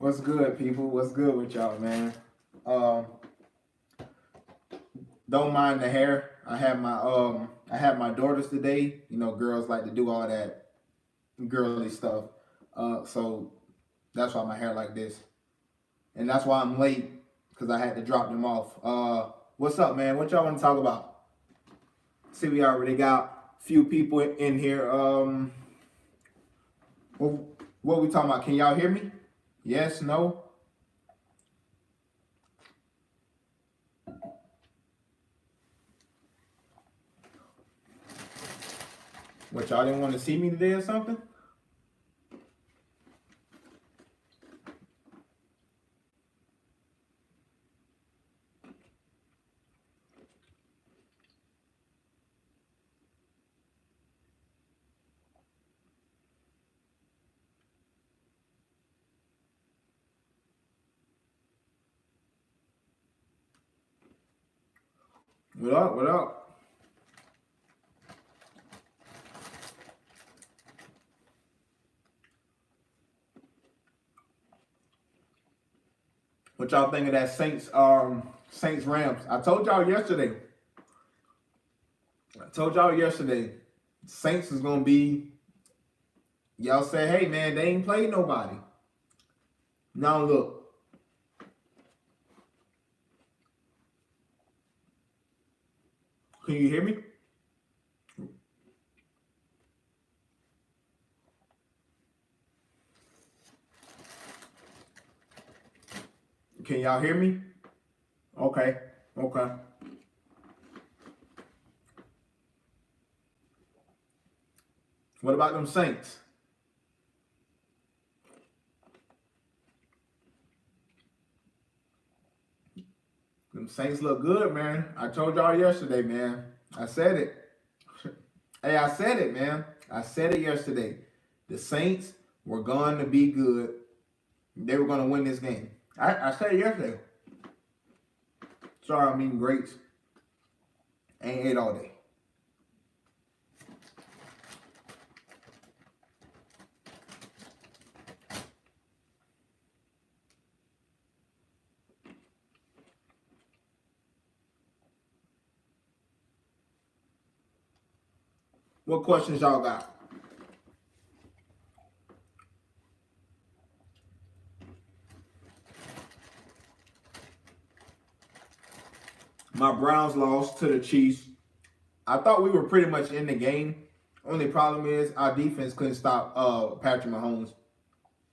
What's good, people? What's good with y'all, man? Um, don't mind the hair. I had my daughters today. You know, girls like to do all that girly stuff. So that's why my hair like this, and that's why I'm late because I had to drop them off. What's up, man? What y'all want to talk about? See, we already got a few people in here. What, what we talking about? Can y'all hear me? Yes, no. What, y'all didn't want to see me today or something? What up? What up? What y'all think of that Saints Rams? I told y'all yesterday. Saints is gonna be. Y'all say, hey man, they ain't played nobody. Now look, can you hear me? Can y'all hear me? Okay, okay. What about them Saints? Them Saints look good, man. I told y'all yesterday, man. I said it. Hey, I said it, man. I said it yesterday. The Saints were going to be good. They were going to win this game. I said it yesterday. Sorry, I'm eating grapes. Ain't ate all day. What questions y'all got? My Browns lost to the Chiefs. I thought we were pretty much in the game. Only problem is our defense couldn't stop Patrick Mahomes.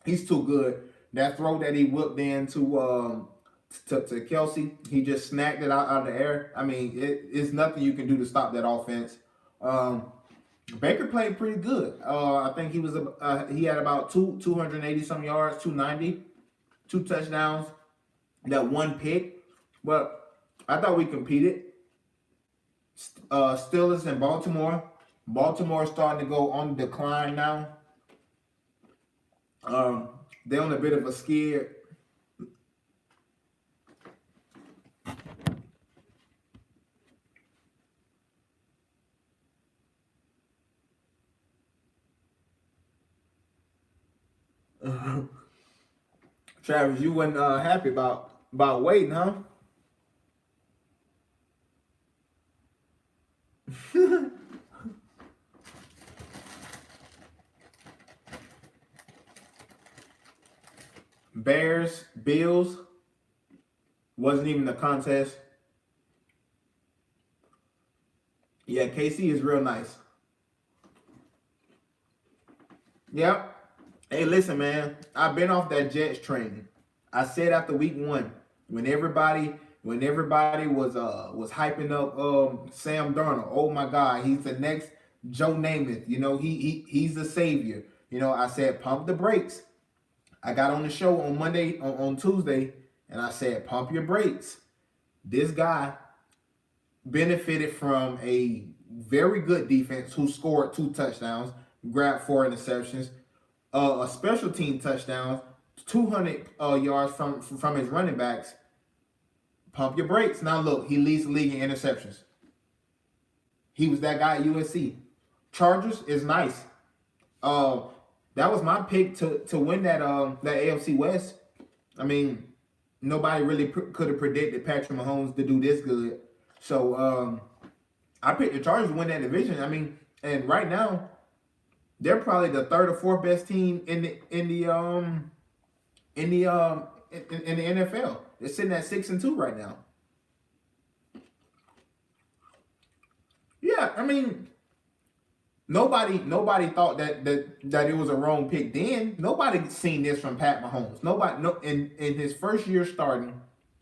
He's too good. That throw that he whipped in to Kelsey, he just snagged it out of the air. I mean, it's nothing you can do to stop that offense. Baker played pretty good. I think he had about 280 some yards, 290, 2 touchdowns, that one pick. But I thought we competed. Steelers and Baltimore. Baltimore starting to go on the decline now. They're on a bit of a skid. Travis, you wasn't happy about waiting, huh? Bears, Bills wasn't even a contest. Yeah, KC is real nice. Yep. Hey, listen, man. I've been off that Jets train. I said after week one, when everybody was hyping up Sam Darnold. Oh my God, he's the next Joe Namath. You know, he's the savior. You know, I said pump the brakes. I got on the show on Monday, on Tuesday, and I said pump your brakes. This guy benefited from a very good defense who scored 2 touchdowns, grabbed 4 interceptions, a special team touchdown, 200 yards from his running backs. Pump your brakes. Now look, he leads the league in interceptions. He was that guy at USC. Chargers is nice. That was my pick to win that AFC West. I mean, nobody really could have predicted Patrick Mahomes to do this good. So I picked the Chargers to win that division. I mean, and right now they're probably the third or fourth best team in the in the NFL. They're sitting at 6-2 right now. Yeah, I mean, nobody thought that it was a wrong pick then. Nobody seen this from Pat Mahomes. Nobody no in his first year starting,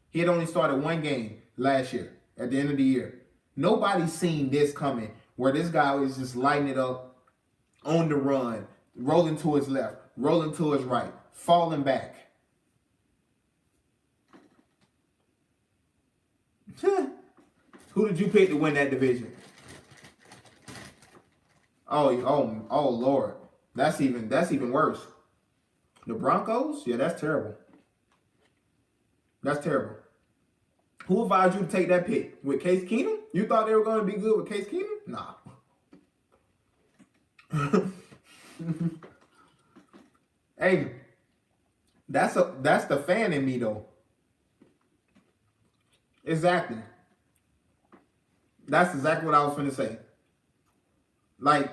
he had only started one game last year at the end of the year. Nobody seen this coming where this guy was just lighting it up on the run, rolling to his left, rolling to his right, falling back. Who did you pick to win that division? Oh, Lord. That's even worse. The Broncos? Yeah, that's terrible. That's terrible. Who advised you to take that pick? With Case Keenum? You thought they were going to be good with Case Keenum? Nah. Hey, that's the fan in me though. Exactly. That's exactly what I was going to say. Like,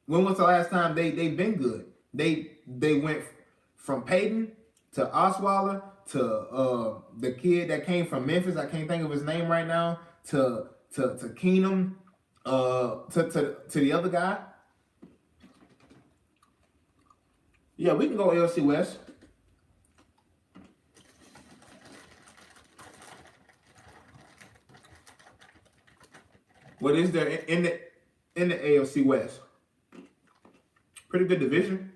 when was the last time they've been good? They went from Peyton to Osweiler to the kid that came from Memphis. I can't think of his name right now. To Keenum, to the other guy. Yeah, we can go AFC West. What is there in the AFC West? Pretty good division.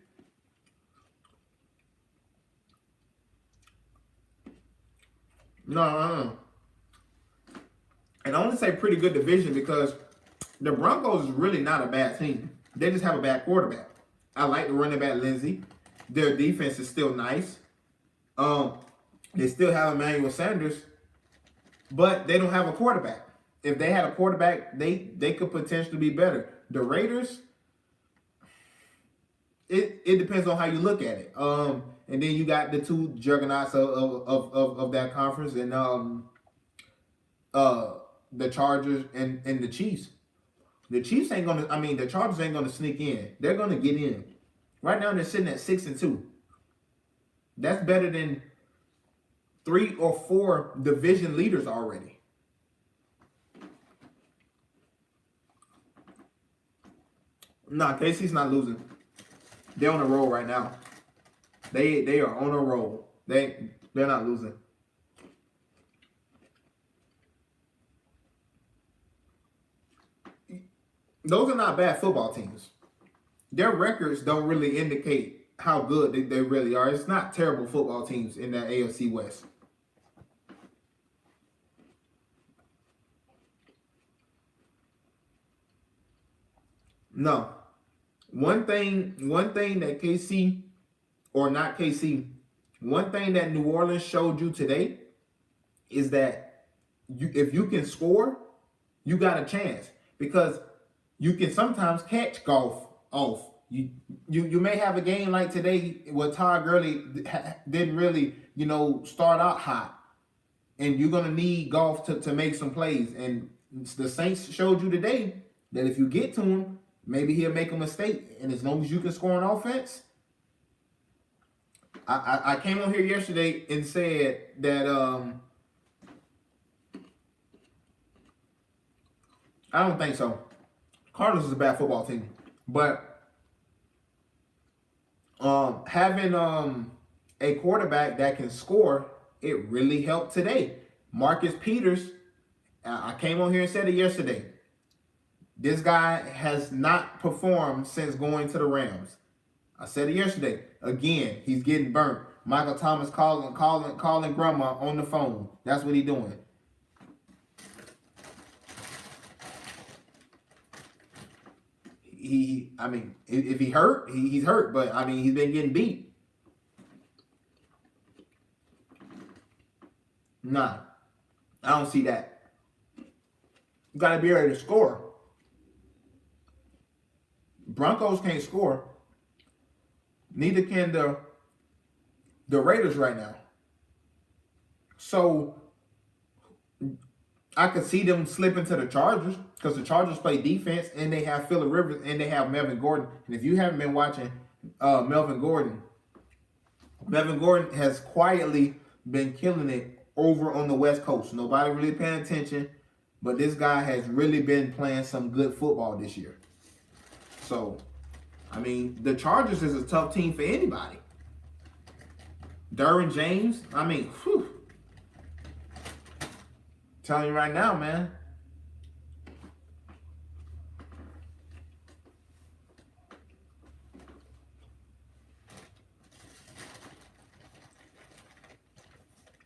No. And I only say pretty good division because the Broncos is really not a bad team. They just have a bad quarterback. I like the running back Lindsey. Their defense is still nice. They still have Emmanuel Sanders, but they don't have a quarterback. If they had a quarterback, they could potentially be better. The Raiders, it depends on how you look at it. And then you got the two juggernauts of that conference, and the Chargers and the Chiefs. The Chiefs ain't gonna. I mean, the Chargers ain't gonna sneak in. They're gonna get in. Right now, they're sitting at 6-2. That's better than 3 or 4 division leaders already. Nah, KC's not losing. They're on a roll right now. They are on a roll. They're not losing. Those are not bad football teams. Their records don't really indicate how good they really are. It's not terrible football teams in that AFC West. No. One thing that KC or not KC, one thing that New Orleans showed you today is that if you can score, you got a chance because you can sometimes catch golf off. You may have a game like today where Todd Gurley didn't really start out hot, and you're gonna need golf to make some plays. And the Saints showed you today that if you get to him, maybe he'll make a mistake, and as long as you can score on offense. I came on here yesterday and said that I don't think so. Cardinals is a bad football team, but having a quarterback that can score, it really helped today. Marcus Peters, I came on here and said it yesterday. This guy has not performed since going to the Rams. I said it yesterday. Again, he's getting burnt. Michael Thomas calling grandma on the phone. That's what he's doing. I mean, if he hurt, he's hurt. But I mean, he's been getting beat. Nah, I don't see that. You gotta be ready to score. Broncos can't score. Neither can the Raiders right now. So I could see them slipping to the Chargers because the Chargers play defense and they have Phillip Rivers and they have Melvin Gordon. And if you haven't been watching Melvin Gordon has quietly been killing it over on the West Coast. Nobody really paying attention, but this guy has really been playing some good football this year. So, I mean, the Chargers is a tough team for anybody. Derwin James, I mean, whew. Telling you right now, man.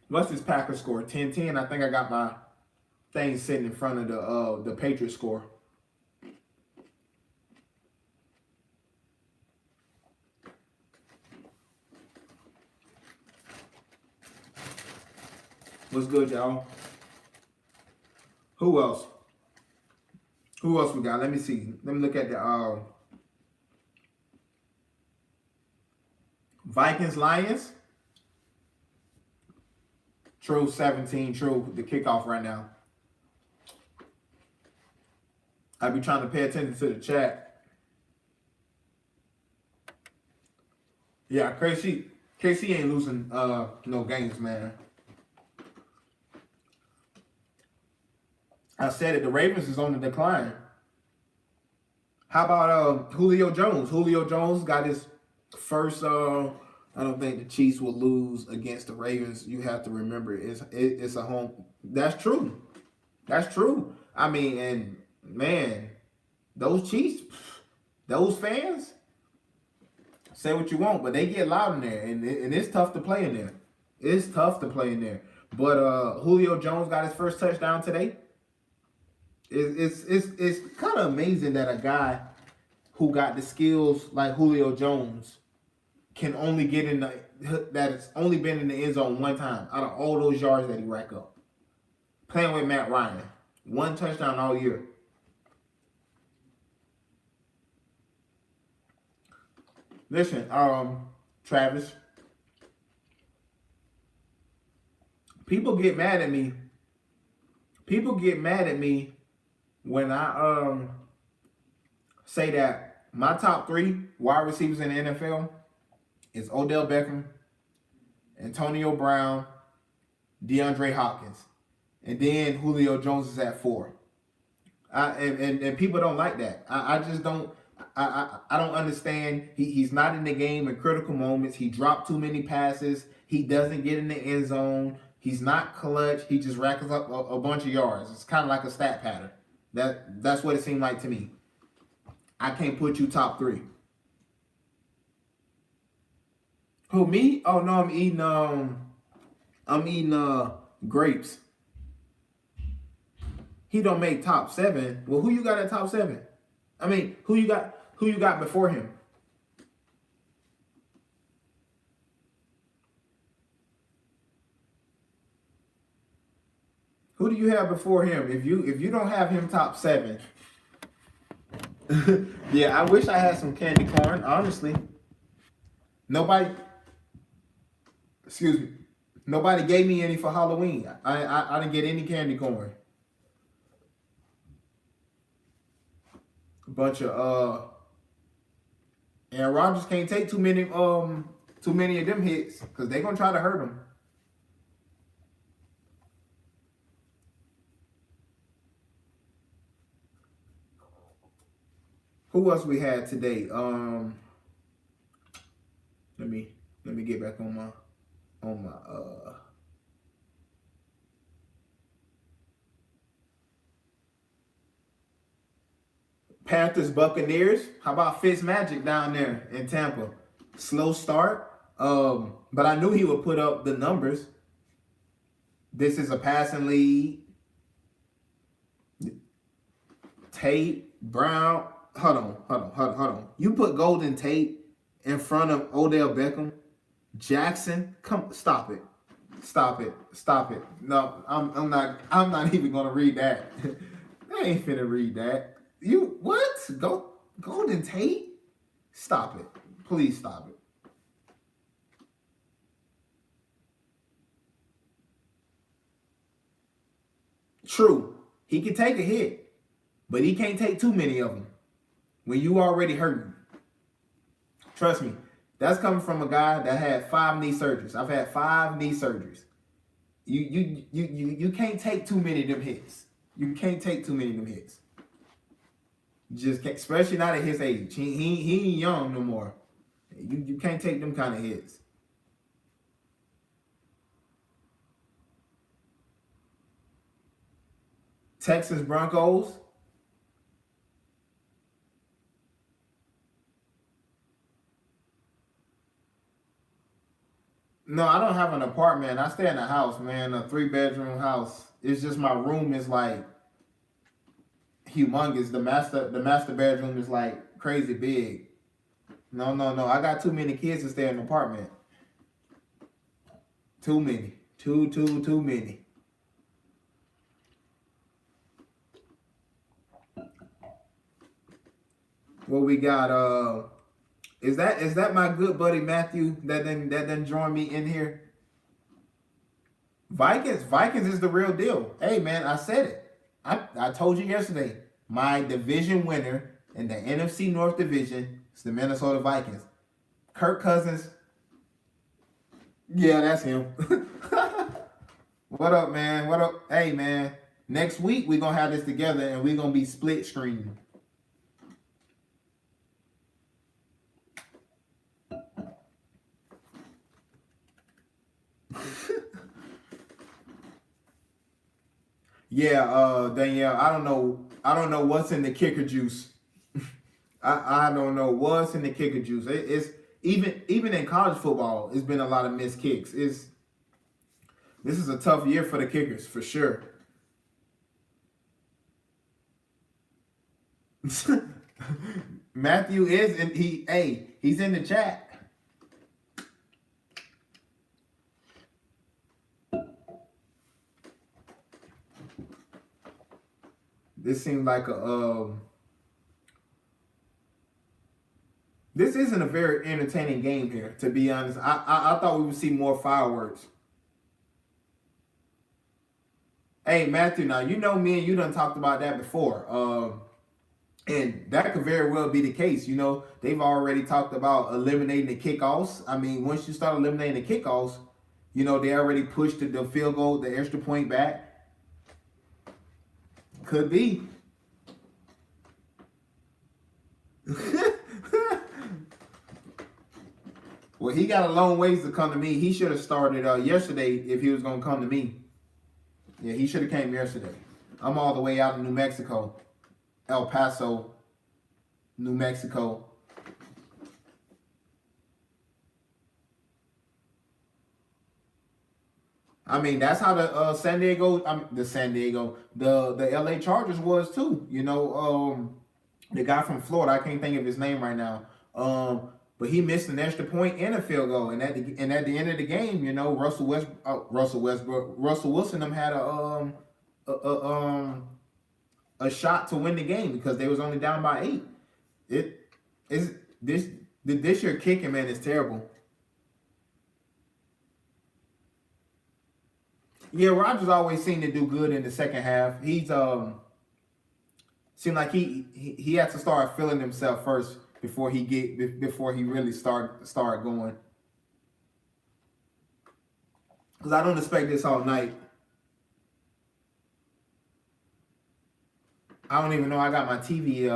What's this Packers score? 10-10. I think I got my thing sitting in front of the Patriots score. What's good, y'all? Who else? Who else we got? Let me see. Let me look at the Vikings Lions. True 17. True the kickoff right now. I be trying to pay attention to the chat. Yeah, KC ain't losing no games, man. I said it. The Ravens is on the decline. How about Julio Jones? Julio Jones got his first. I don't think the Chiefs will lose against the Ravens. You have to remember it's a home. That's true. That's true. I mean, and man, those Chiefs, those fans, say what you want, but they get loud in there, and it's tough to play in there. It's tough to play in there. But Julio Jones got his first touchdown today. It's kind of amazing that a guy who got the skills like Julio Jones can only get in that it's only been in the end zone one time out of all those yards that he racked up. Playing with Matt Ryan. One touchdown all year. Listen, Travis. People get mad at me. People get mad at me when I say that my top 3 wide receivers in the NFL is Odell Beckham, Antonio Brown, DeAndre Hopkins, and then Julio Jones is at 4. And people don't like that. I just don't. I don't understand. He's not in the game in critical moments. He dropped too many passes. He doesn't get in the end zone. He's not clutch. He just racks up a bunch of yards. It's kind of like a stat pattern. That's what it seemed like to me. I can't put you top 3. Who, me? Oh no, I'm eating grapes. He don't make top 7. Well, who you got at top 7? I mean, who you got before him? Who do you have before him? If you don't have him top 7, yeah, I wish I had some candy corn. Honestly, nobody gave me any for Halloween. I didn't get any candy corn. A bunch of Aaron Rodgers can't take too many of them hits because they're gonna try to hurt him. Who else we had today? Let me get back on my Panthers Buccaneers. How about Fitzmagic down there in Tampa? Slow start. But I knew he would put up the numbers. This is a passing lead. Tate, Brown. Hold on. You put Golden Tate in front of Odell Beckham, Jackson. Stop it. No, I'm not even gonna read that. I ain't finna read that. You what? Golden Tate? Stop it. Please stop it. True, he can take a hit, but he can't take too many of them when you already hurting. Trust me, that's coming from a guy that had 5 knee surgeries. I've had 5 knee surgeries. You can't take too many of them hits. You can't take too many of them hits. Just can't, especially not at his age. He ain't young no more. You can't take them kind of hits. Texas Broncos. No, I don't have an apartment. I stay in a house, man, a 3-bedroom house. It's just my room is like humongous. The master bedroom is like crazy big. No, no, no. I got too many kids to stay in an apartment. Too many. Too many. What we got? Is that my good buddy Matthew that then joined me in here? Vikings is the real deal. Hey man, I said it. I told you yesterday. My division winner in the NFC North Division is the Minnesota Vikings. Kirk Cousins. Yeah, that's him. What up, man? What up? Hey man. Next week we're gonna have this together and we're gonna be split screen. Yeah, Danielle, I don't know what's in the kicker juice. I don't know what's in the kicker juice. It's even in college football, it's been a lot of missed kicks. This is a tough year for the kickers for sure. Matthew is and he's in the chat. This seems like this isn't a very entertaining game here, to be honest. I thought we would see more fireworks. Hey Matthew, now you know me and you done talked about that before. And that could very well be the case. You know, they've already talked about eliminating the kickoffs. I mean, once you start eliminating the kickoffs, you know, they already pushed the field goal, the extra point back. Could be. Well, he got a long ways to come to me. He should have started yesterday if he was going to come to me. Yeah, he should have came yesterday. I'm all the way out in New Mexico. El Paso, New Mexico. I mean, that's how the LA Chargers was too. You know, the guy from Florida, I can't think of his name right now. But he missed an extra point and a field goal, and at the end of the game, you know, Russell Wilson them had a shot to win the game because they was only down by 8. It is this year kicking, man, is terrible. Yeah, Rodgers always seemed to do good in the second half. He's seemed like he had to start feeling himself first before he really start going. Because I don't expect this all night. I don't even know. I got my TV.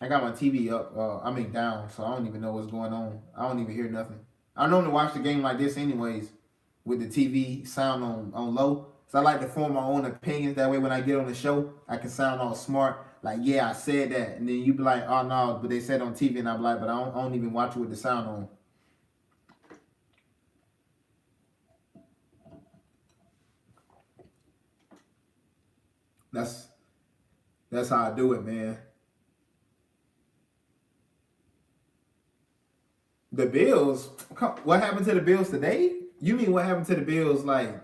I got my TV up. I mean down, so I don't even know what's going on. I don't even hear nothing. I normally watch the game like this anyways, with the TV sound on low. So I like to form my own opinions. That way, when I get on the show, I can sound all smart. Like, yeah, I said that, and then you be like, oh no, but they said on TV, and I'm like, but I don't even watch it with the sound on. That's how I do it, man. The Bills. What happened to the Bills today? You mean what happened to the Bills? Like,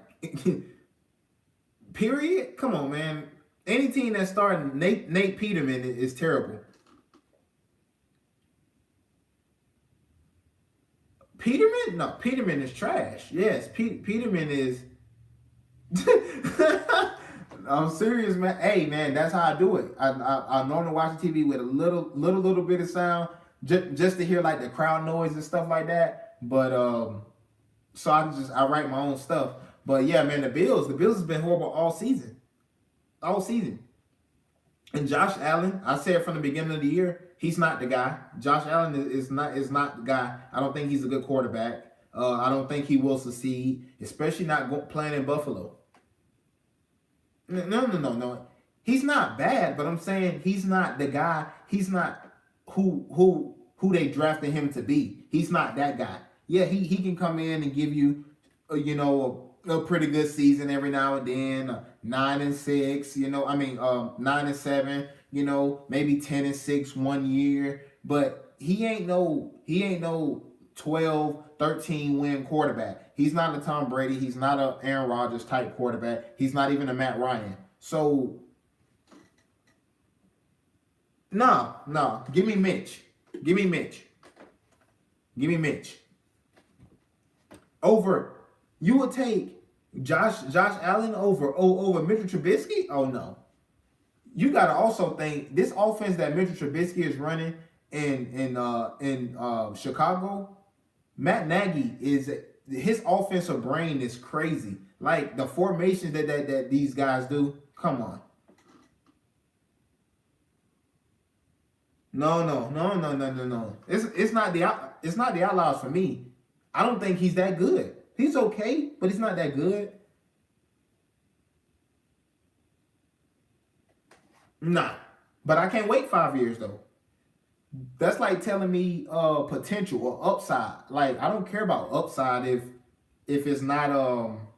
period. Come on, man. Any team that's starting Nate Peterman is terrible. Peterman? No, Peterman is trash. Yes, Peterman is. I'm serious, man. Hey, man, that's how I do it. I normally watch the TV with a little bit of sound, just to hear like the crowd noise and stuff like that. But so I write my own stuff. But yeah, man, the Bills has been horrible all season. And Josh Allen, I said from the beginning of the year, he's not the guy. Josh Allen is not the guy. I don't think he's a good quarterback. I don't think he will succeed, especially not playing in Buffalo. No. He's not bad, but I'm saying he's not the guy. He's not who they drafted him to be. He's not that guy. Yeah, he can come in and give you, a pretty good season every now and then, 9-6. 9-7. Maybe 10-6 one year, but he ain't no 12, 13 win quarterback. He's not a Tom Brady. He's not a Aaron Rodgers type quarterback. He's not even a Matt Ryan. So, no. Give me Mitch. Over, you would take Josh Allen over Mitchell Trubisky? Oh no. You got to also think this offense that Mitchell Trubisky is running in Chicago. Matt Nagy is his offensive brain is crazy. Like the formations that these guys do. Come on. No. It's not the outlaws for me. I don't think he's that good. He's okay, but he's not that good. Nah. But I can't wait 5 years though. That's like telling me potential or upside. Like I don't care about upside if it's not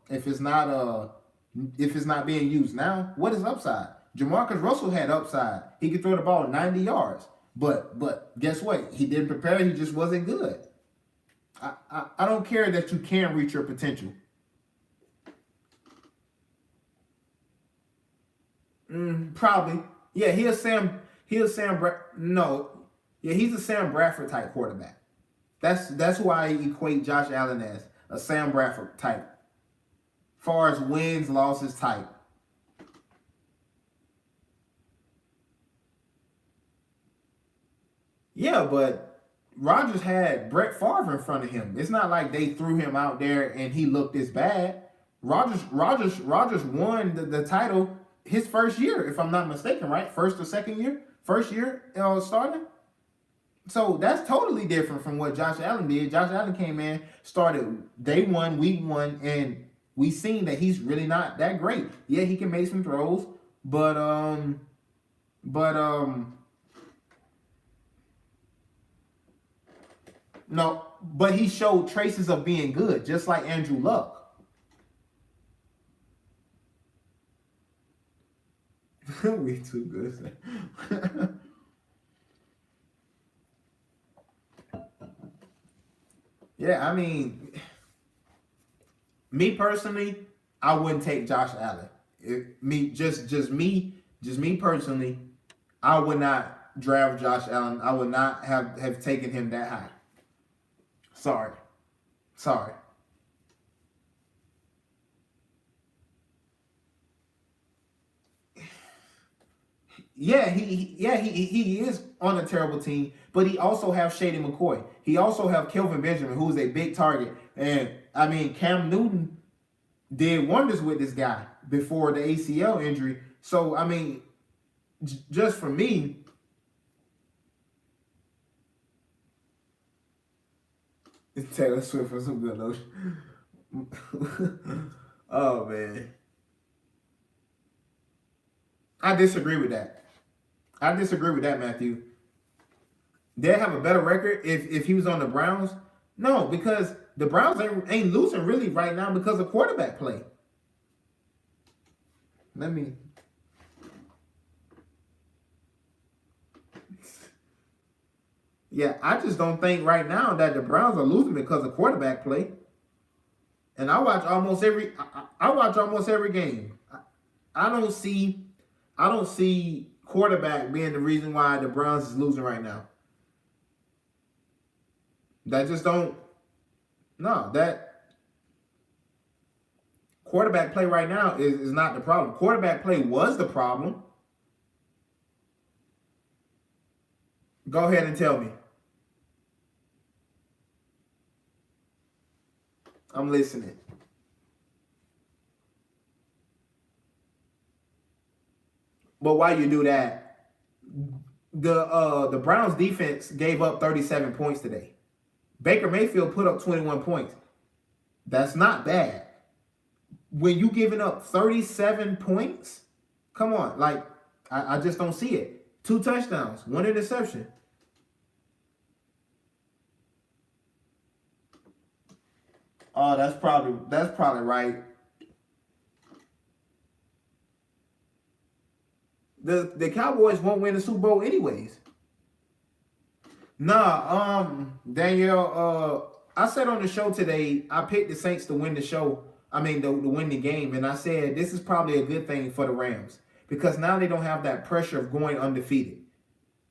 if it's not being used now. What is upside? Jamarcus Russell had upside. He could throw the ball 90 yards. But guess what? He didn't prepare. He just wasn't good. I don't care that you can reach your potential. Probably. Yeah, no. Yeah, he's a Sam Bradford type quarterback. That's who I equate Josh Allen as, a Sam Bradford type. Far as wins, losses type. Yeah, but Rodgers had Brett Favre in front of him. It's not like they threw him out there and he looked this bad. Rodgers won the title his first year, if I'm not mistaken, right? First or second year? First year starting? So that's totally different from what Josh Allen did. Josh Allen came in, started day one, week one, and we seen that he's really not that great. Yeah, he can make some throws, but no, but he showed traces of being good, just like Andrew Luck. We too good. Yeah, I mean, me personally, I wouldn't take Josh Allen. Just me personally, I would not draft Josh Allen. I would not have taken him that high. Sorry. Sorry. He is on a terrible team, but he also have Shady McCoy. He also have Kelvin Benjamin, who's a big target. And I mean, Cam Newton did wonders with this guy before the ACL injury. So I mean, just for me, it's Taylor Swift for some good notion. Oh man, I disagree with that. I disagree with that, Matthew. They have a better record if he was on the Browns. No, because the Browns ain't losing really right now because of quarterback play. Let me. Yeah, I just don't think right now that the Browns are losing because of quarterback play. And I watch almost every game. I don't see quarterback being the reason why the Browns is losing right now. That just don't. No, that Quarterback play right now is not the problem. Quarterback play was the problem. Go ahead and tell me. I'm listening. But while you do that, the Browns defense gave up 37 points today. Baker Mayfield put up 21 points. That's not bad. When you giving up 37 points, come on, like I just don't see it. 2 touchdowns, 1 interception. Oh, that's probably right. The Cowboys won't win the Super Bowl anyways. Nah, Danielle, I said on the show today, I picked the Saints to win the show. I mean, to win the game, and I said this is probably a good thing for the Rams because now they don't have that pressure of going undefeated.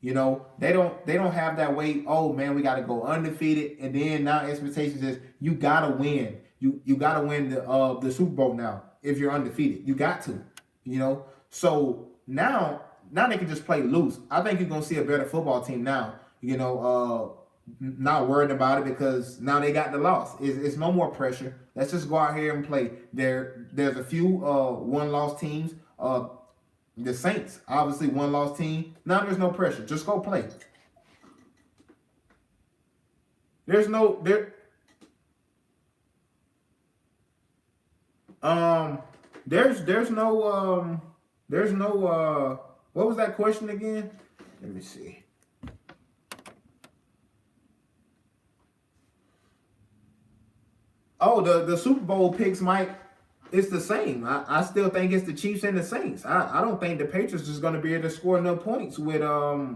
You know, they don't have that weight. Oh man, we got to go undefeated, and then now expectations is you gotta win. You gotta win the Super Bowl now if you're undefeated. You got to, you know. So now they can just play loose. I think you're gonna see a better football team now. You know, not worried about it because now they got the loss. It's no more pressure. Let's just go out here and play. There's a few one-loss teams. The Saints, obviously one-loss team. Now there's no pressure. Just go play. There's no there. Um, there's no. What was that question again? Let me see. Oh, the Super Bowl picks might it's the same. I still think it's the Chiefs and the Saints. I don't think the Patriots is going to be able to score enough points with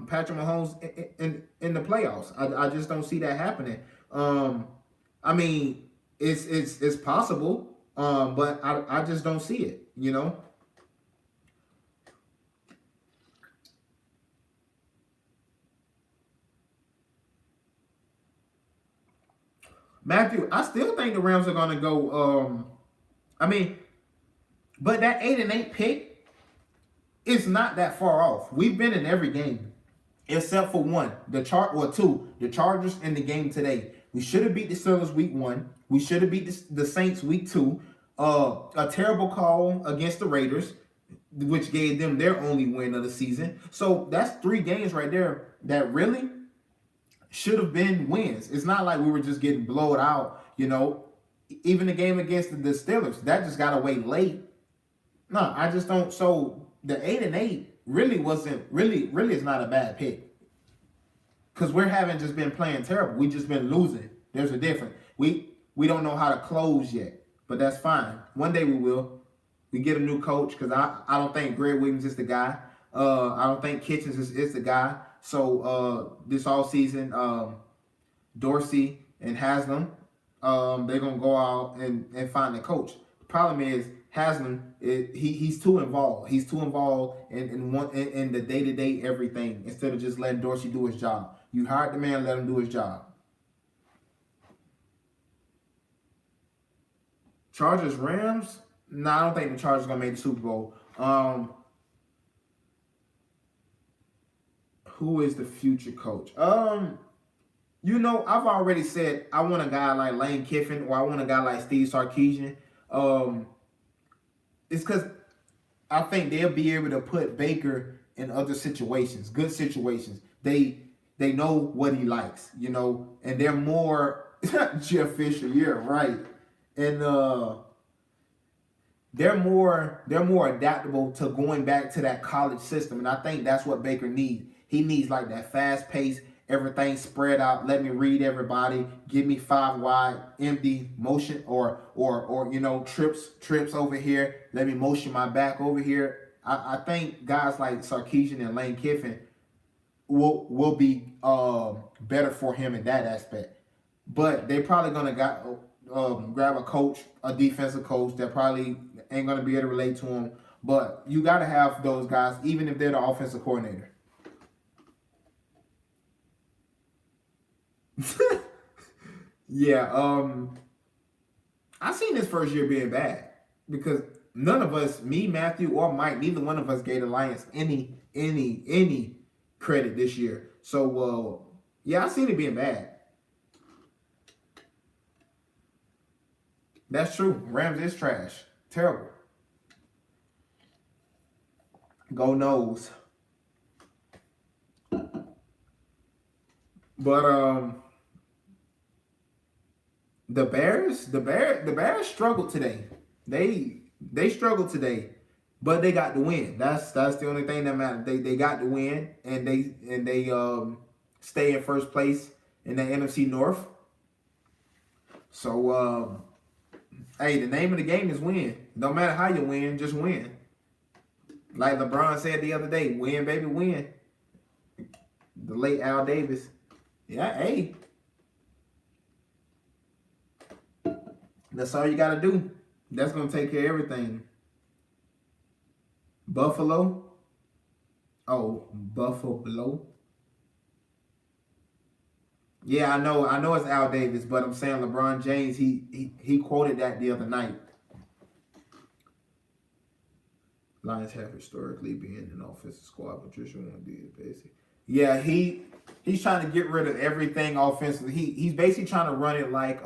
Patrick Mahomes in the playoffs. I just don't see that happening. I mean, it's possible, but I just don't see it. You know, Matthew. I still think the Rams are going to go. I mean, but that 8-8 pick is not that far off. We've been in every game except for one, the Chargers in the game today. We should have beat the Steelers week 1. We should have beat the Saints week 2. A terrible call against the Raiders, which gave them their only win of the season. So that's 3 games right there that really should have been wins. It's not like we were just getting blown out, you know. Even the game against the Steelers, that just got away late. No, I just don't. So the 8-8 really wasn't really is not a bad pick because we haven't just been playing terrible. We just been losing. There's a difference. We don't know how to close yet, but that's fine. One day we will. We get a new coach because I don't think Greg Williams is the guy. I don't think Kitchens is the guy. So this all season, Dorsey and Haslam, they're gonna go out and find a coach. The problem is Haslam, he's too involved. He's too involved in the day-to-day everything instead of just letting Dorsey do his job. You hired the man, let him do his job. Chargers Rams? No, I don't think the Chargers gonna make the Super Bowl. Who is the future coach? You know, I've already said I want a guy like Lane Kiffin or I want a guy like Steve Sarkisian. It's because I think they'll be able to put Baker in other situations, good situations. They know what he likes, you know, and they're more Jeff Fisher. You're right, and they're more adaptable to going back to that college system, and I think that's what Baker needs. He needs like that fast pace, everything spread out. Let me read everybody. Give me 5 wide, empty motion, or you know trips over here. Let me motion my back over here. I think guys like Sarkisian and Lane Kiffin will be better for him in that aspect. But they probably gonna grab a coach, a defensive coach that probably ain't gonna be able to relate to him. But you gotta have those guys, even if they're the offensive coordinator. Yeah, I seen his first year being bad. because none of us, me, Matthew, or Mike, neither one of us gave the Lions any credit this year. So yeah, I seen it being bad. That's true. Rams is trash. Terrible. Go nose. But the Bears struggled today. They struggled today, but they got the win. That's the only thing that matters. They got the win, and they stay in first place in the NFC North. So hey, the name of the game is win. No matter how you win, just win. Like LeBron said the other day, win, baby, win. The late Al Davis. Yeah, hey. That's all you got to do. That's going to take care of everything. Buffalo. Oh, Buffalo. Yeah, I know it's Al Davis, but I'm saying LeBron James, he quoted that the other night. Lions have historically been an offensive squad. Patricia won't be the basic. Yeah, he's trying to get rid of everything offensively. He's basically trying to run it like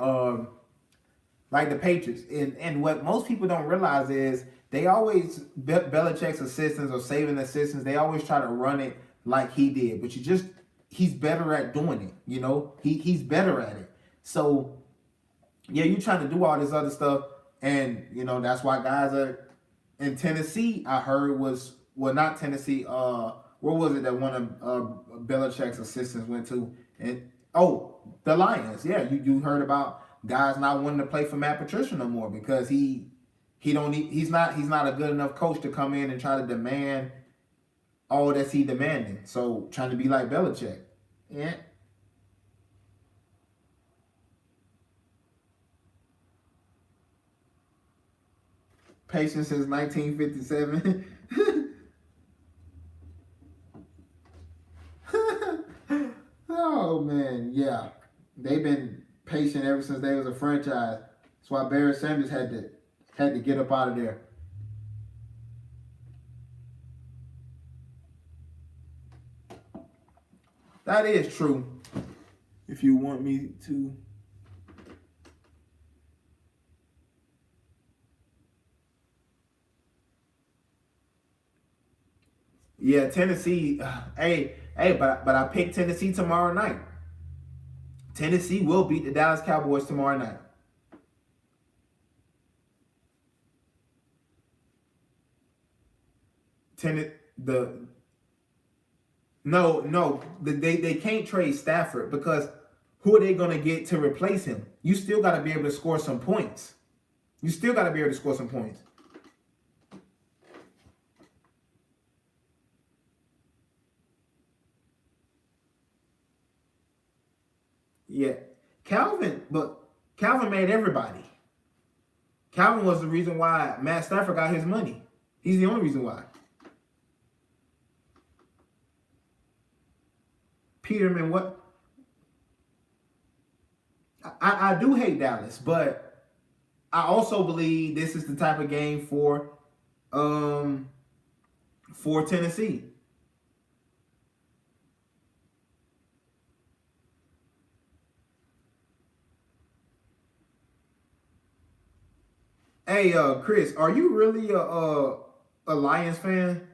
the Patriots. And what most people don't realize is they always, Belichick's assistants or saving assistants, they always try to run it like he did. But he's better at doing it. You know, he's better at it. So yeah, you're trying to do all this other stuff, and you know that's why guys are in Tennessee. I heard not Tennessee. Where was it that one of Belichick's assistants went to? And the Lions. Yeah, you heard about guys not wanting to play for Matt Patricia no more because he's not a good enough coach to come in and try to demand all that's he demanding. So trying to be like Belichick. Yeah. Patience since 1957. Oh man, yeah. They've been patient ever since they was a franchise. That's why Barry Sanders had to get up out of there. That is true. If you want me to. Yeah, Tennessee. But I picked Tennessee tomorrow night. Tennessee will beat the Dallas Cowboys tomorrow night. They can't trade Stafford because who are they going to get to replace him? You still got to be able to score some points. You still got to be able to score some points. Yeah, Calvin made everybody. Calvin was the reason why Matt Stafford got his money. He's the only reason why. Peterman, what? I do hate Dallas, but I also believe this is the type of game for Tennessee. Hey, Chris, are you really a Lions fan?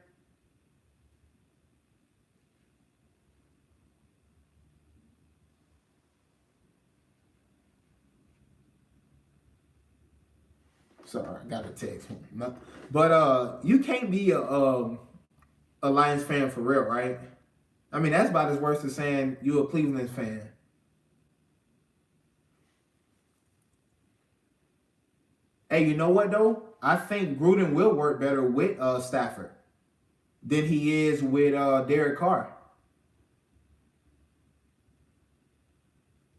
Sorry, I got a text. No. But you can't be a Lions fan for real, right? I mean, that's about as worse as saying you a Cleveland fan. Hey, you know what though? I think Gruden will work better with Stafford than he is with Derek Carr.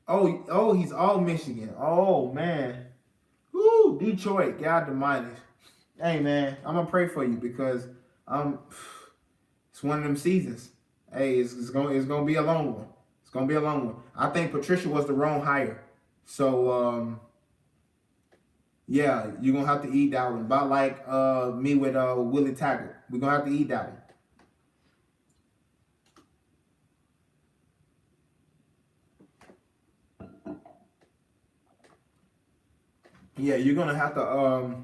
He's all Michigan. Oh man. Woo, Detroit, get out the minus. Hey man, I'm gonna pray for you because it's one of them seasons. Hey, it's gonna be a long one. It's gonna be a long one. I think Patricia was the wrong hire. So Yeah, you're gonna have to eat that one. About like me with Willie Taggart. We're gonna have to eat that one. Yeah, you're gonna have to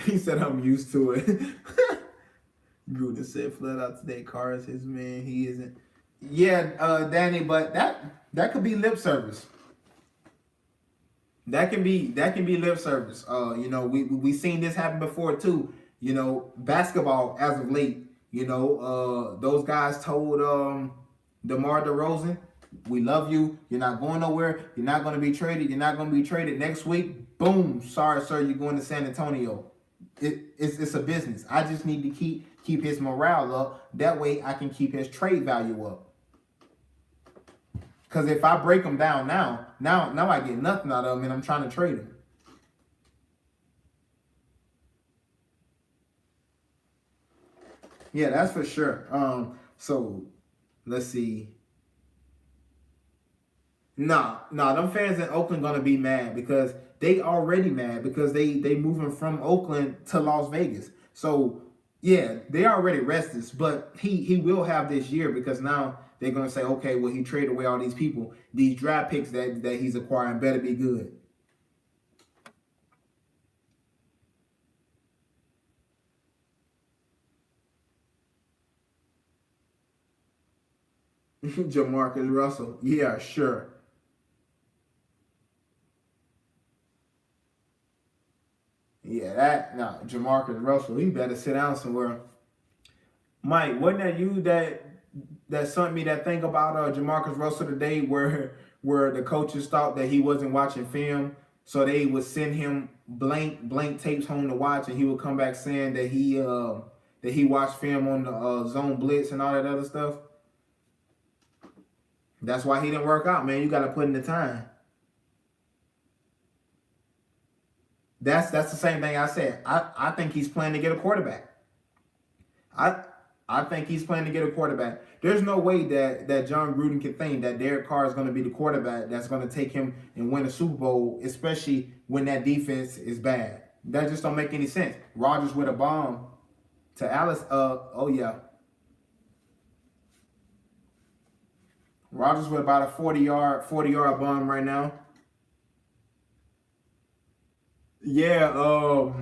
he said I'm used to it. Gruden said flat out today, Carr is his man. He isn't. Yeah, Danny, but that could be lip service. That can be lip service. We seen this happen before too. Basketball as of late. Those guys told DeMar DeRozan, "We love you. You're not going nowhere. You're not going to be traded. You're not going to be traded next week. Boom, sorry, sir, you're going to San Antonio. It's a business. I just need to keep his morale up. That way, I can keep his trade value up. Because if I break him down now I get nothing out of him, and I'm trying to trade him. Yeah, that's for sure. So let's see. Nah, them fans in Oakland gonna be mad because they already mad because they moving from Oakland to Las Vegas. So yeah, they already restless, but he will have this year because now they're gonna say, okay, well he traded away all these people, these draft picks that he's acquiring better be good. Jamarcus Russell, yeah, sure. Yeah, that no, Jamarcus Russell, he better sit down somewhere. Mike, wasn't that you that sent me that thing about Jamarcus Russell today, where the coaches thought that he wasn't watching film, so they would send him blank tapes home to watch, and he would come back saying that he watched film on the zone blitz and all that other stuff. That's why he didn't work out, man. You got to put in the time. That's the same thing I said. I think he's planning to get a quarterback. I I think he's planning to get a quarterback. There's no way that John Gruden can think that Derek Carr is going to be the quarterback that's going to take him and win a Super Bowl, especially when that defense is bad. That just don't make any sense. Rodgers with a bomb to Alice. Oh yeah, Rodgers with about a 40-yard bomb right now. Yeah,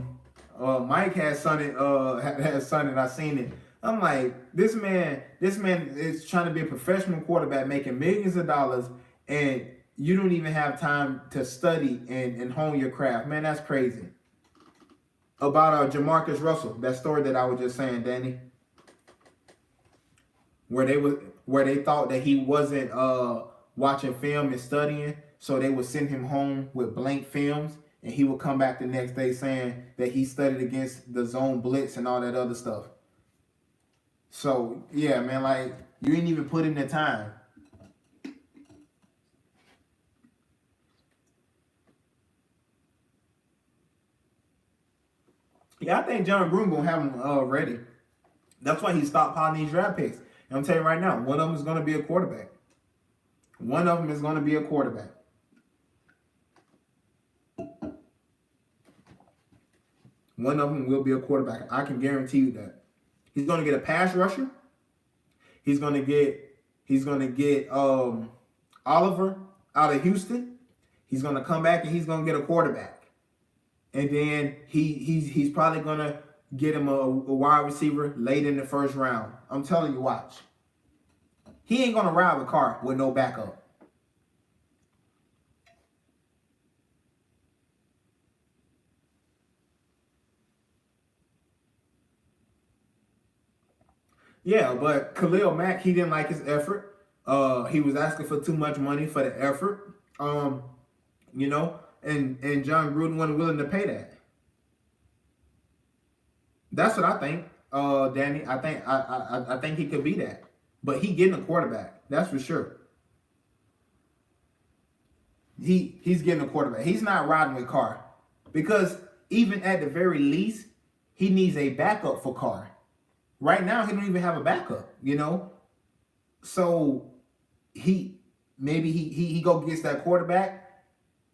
Mike has Sonny has Sonny. I seen it. I'm like, this man is trying to be a professional quarterback, making millions of dollars, and you don't even have time to study and hone your craft. Man, that's crazy. About Jamarcus Russell, that story that I was just saying, Danny, where they thought that he wasn't watching film and studying, so they would send him home with blank films, and he would come back the next day saying that he studied against the zone blitz and all that other stuff. So yeah, man, like you ain't even put in the time. Yeah, I think John Gruden gonna have him ready. That's why he stopped piling these draft picks. And I'm telling you right now, one of them is gonna be a quarterback. One of them is gonna be a quarterback. One of them will be a quarterback. I can guarantee you that. He's gonna get a pass rusher. He's gonna get Oliver out of Houston. He's gonna come back and he's gonna get a quarterback. And then he's probably gonna get him a wide receiver late in the first round. I'm telling you, watch. He ain't gonna ride with Carr with no backup. Yeah, but Khalil Mack, he didn't like his effort. He was asking for too much money for the effort. And John Gruden wasn't willing to pay that. That's what I think, Danny. I think he could be that, but he getting a quarterback. That's for sure. He's getting a quarterback. He's not riding with Carr because even at the very least, he needs a backup for Carr. Right now, he don't even have a backup. So he maybe he go gets that quarterback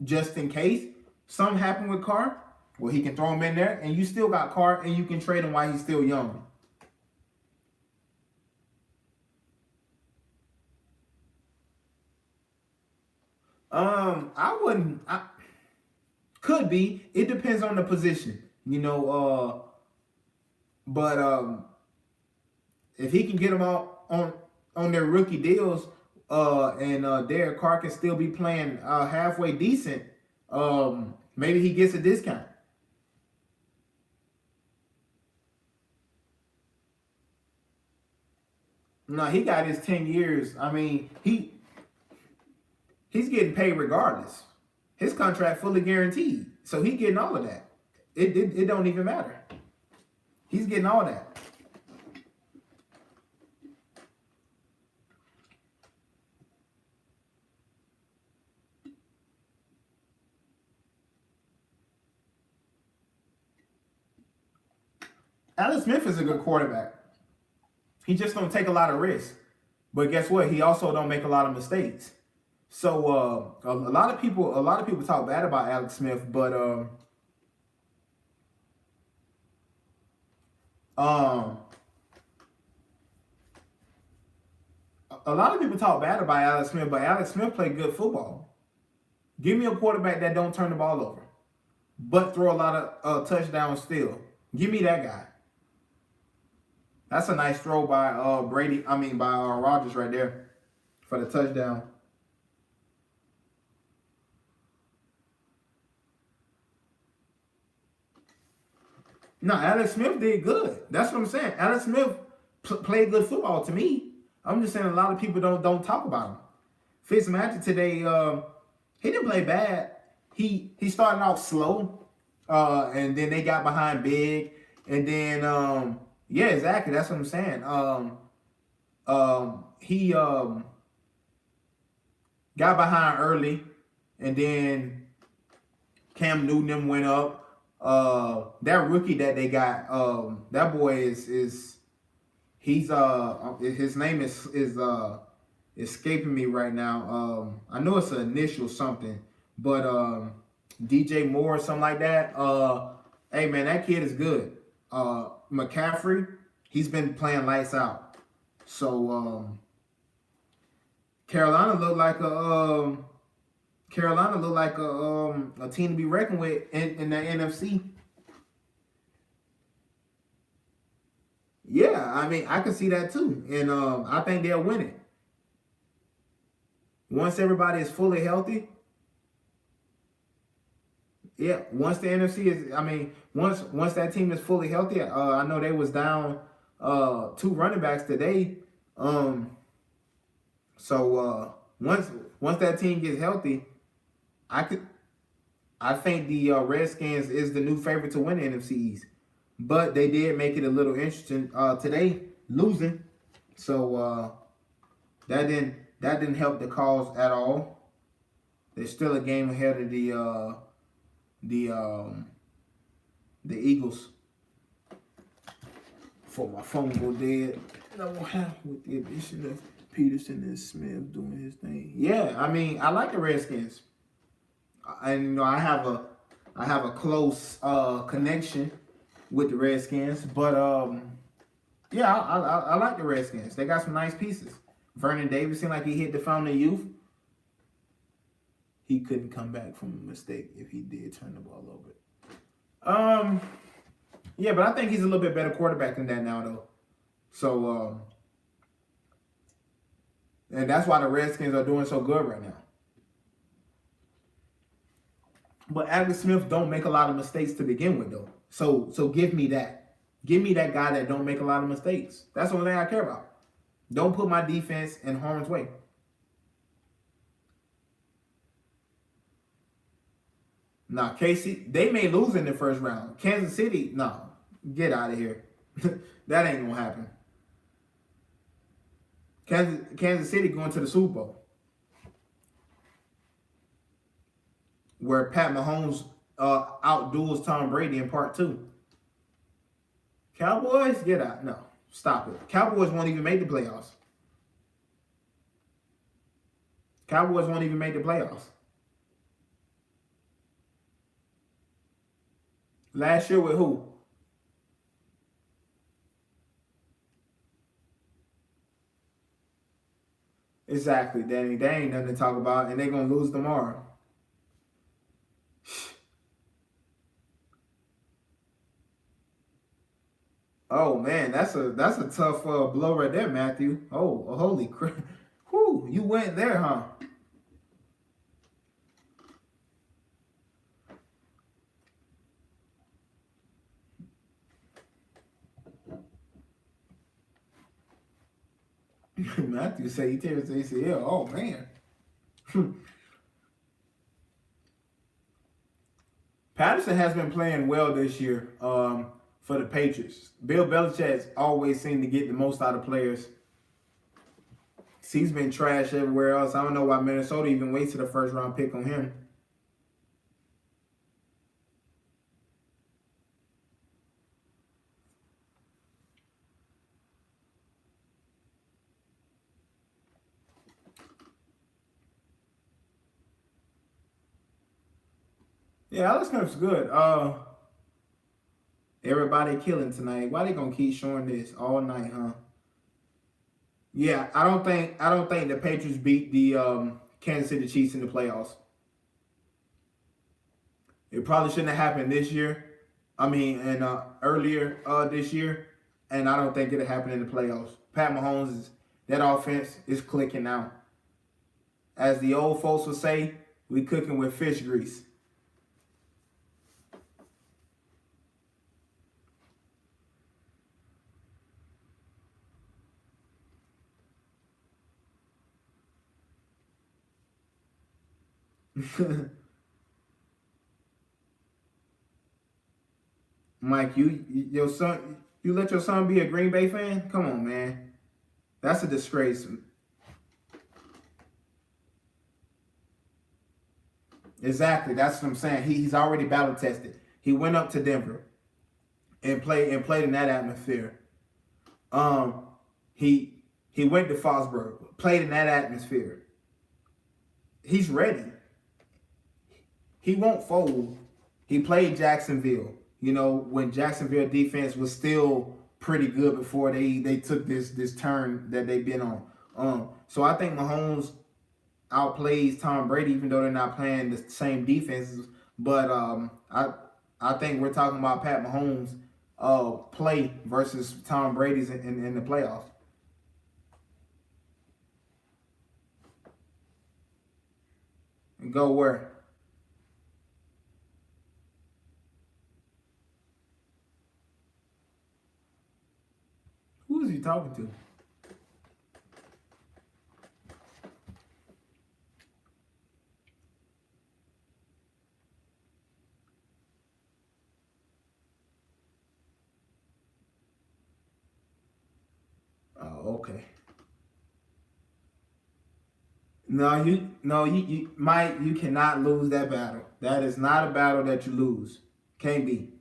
just in case. Something happened with Carr, well, he can throw him in there, and you still got Carr, and you can trade him while he's still young. I wouldn't. Could be. It depends on the position, you know. But if he can get them all on their rookie deals, and Derek Carr can still be playing halfway decent, maybe he gets a discount. No, he got his 10 years. I mean, he's getting paid regardless. His contract fully guaranteed, so he getting all of that. It don't even matter. He's getting all that. Alex Smith is a good quarterback. He just don't take a lot of risks. But guess what? He also don't make a lot of mistakes. So a lot of people talk bad about Alex Smith, but um, a lot of people talk bad about Alex Smith, but Alex Smith played good football. Give me a quarterback that don't turn the ball over, but throw a lot of touchdowns still. Give me that guy. That's a nice throw by by Rodgers right there for the touchdown. No, Alex Smith did good. That's what I'm saying. Alex Smith played good football to me. I'm just saying a lot of people don't talk about him. Fitzmagic today, he didn't play bad. He started off slow, and then they got behind big, and then yeah, exactly. That's what I'm saying. He got behind early, and then Cam Newton went up. That rookie that they got, that boy is he's his name is escaping me right now. I know it's an initial something, but DJ Moore or something like that. Hey man, that kid is good. McCaffrey, he's been playing lights out. So Carolina looked like a team to be reckoned with in the NFC. Yeah, I mean I can see that too, and I think they'll win it once everybody is fully healthy. Yeah, once the NFC is, I mean, once that team is fully healthy. I know they was down two running backs today. So once that team gets healthy, I think the Redskins is the new favorite to win the NFC East. But they did make it a little interesting today, losing. So that didn't help the cause at all. They're still a game ahead of the Eagles. Before my phone go dead, no have with the addition of Peterson and Smith doing his thing. Yeah, I mean I like the Redskins, and you know I have a close connection with the Redskins, but yeah, I like the Redskins. They got some nice pieces. Vernon Davis seemed like he hit the fountain of youth. He couldn't come back from a mistake if he did turn the ball over. Yeah, but I think he's a little bit better quarterback than that now, though. So, and that's why the Redskins are doing so good right now. But Alex Smith don't make a lot of mistakes to begin with, though. So give me that. Give me that guy that don't make a lot of mistakes. That's the only thing I care about. Don't put my defense in harm's way. Now, KC, they may lose in the first round. Kansas City, no. Get out of here. That ain't going to happen. Kansas City going to the Super Bowl. Where Pat Mahomes outduels Tom Brady in part 2. Cowboys, get out. No, stop it. Cowboys won't even make the playoffs. Cowboys won't even make the playoffs. Last year with who? Exactly, Danny. They ain't nothing to talk about, and they're gonna lose tomorrow. Oh man, that's a tough blow right there, Matthew. Oh, holy crap! Whew, you went there, huh? Matthew said he tears ACL. Oh man. Patterson has been playing well this year for the Patriots. Bill Belichick has always seemed to get the most out of players. He's been trash everywhere else. I don't know why Minnesota even wasted a first round pick on him. Yeah, Alex Smith's good. Everybody killing tonight. Why they gonna keep showing this all night, huh? Yeah, I don't think the Patriots beat the Kansas City Chiefs in the playoffs. It probably shouldn't have happened this year. I mean, and earlier this year, and I don't think it'll happen in the playoffs. Pat Mahomes is that offense is clicking now. As the old folks would say, we cooking with fish grease. Mike, your son, you let your son be a Green Bay fan? Come on, man. That's a disgrace. Exactly. That's what I'm saying. He's already battle tested. He went up to Denver and played in that atmosphere. Um, he he went to Foxborough, played in that atmosphere. He's ready. He won't fold. He played Jacksonville. You know, when Jacksonville defense was still pretty good before they took this turn that they've been on. So I think Mahomes outplays Tom Brady, even though they're not playing the same defenses. But I think we're talking about Pat Mahomes play versus Tom Brady's in the playoffs. And go where? Who is he talking to? Oh, okay. No, Mike, you cannot lose that battle. That is not a battle that you lose. Can't be.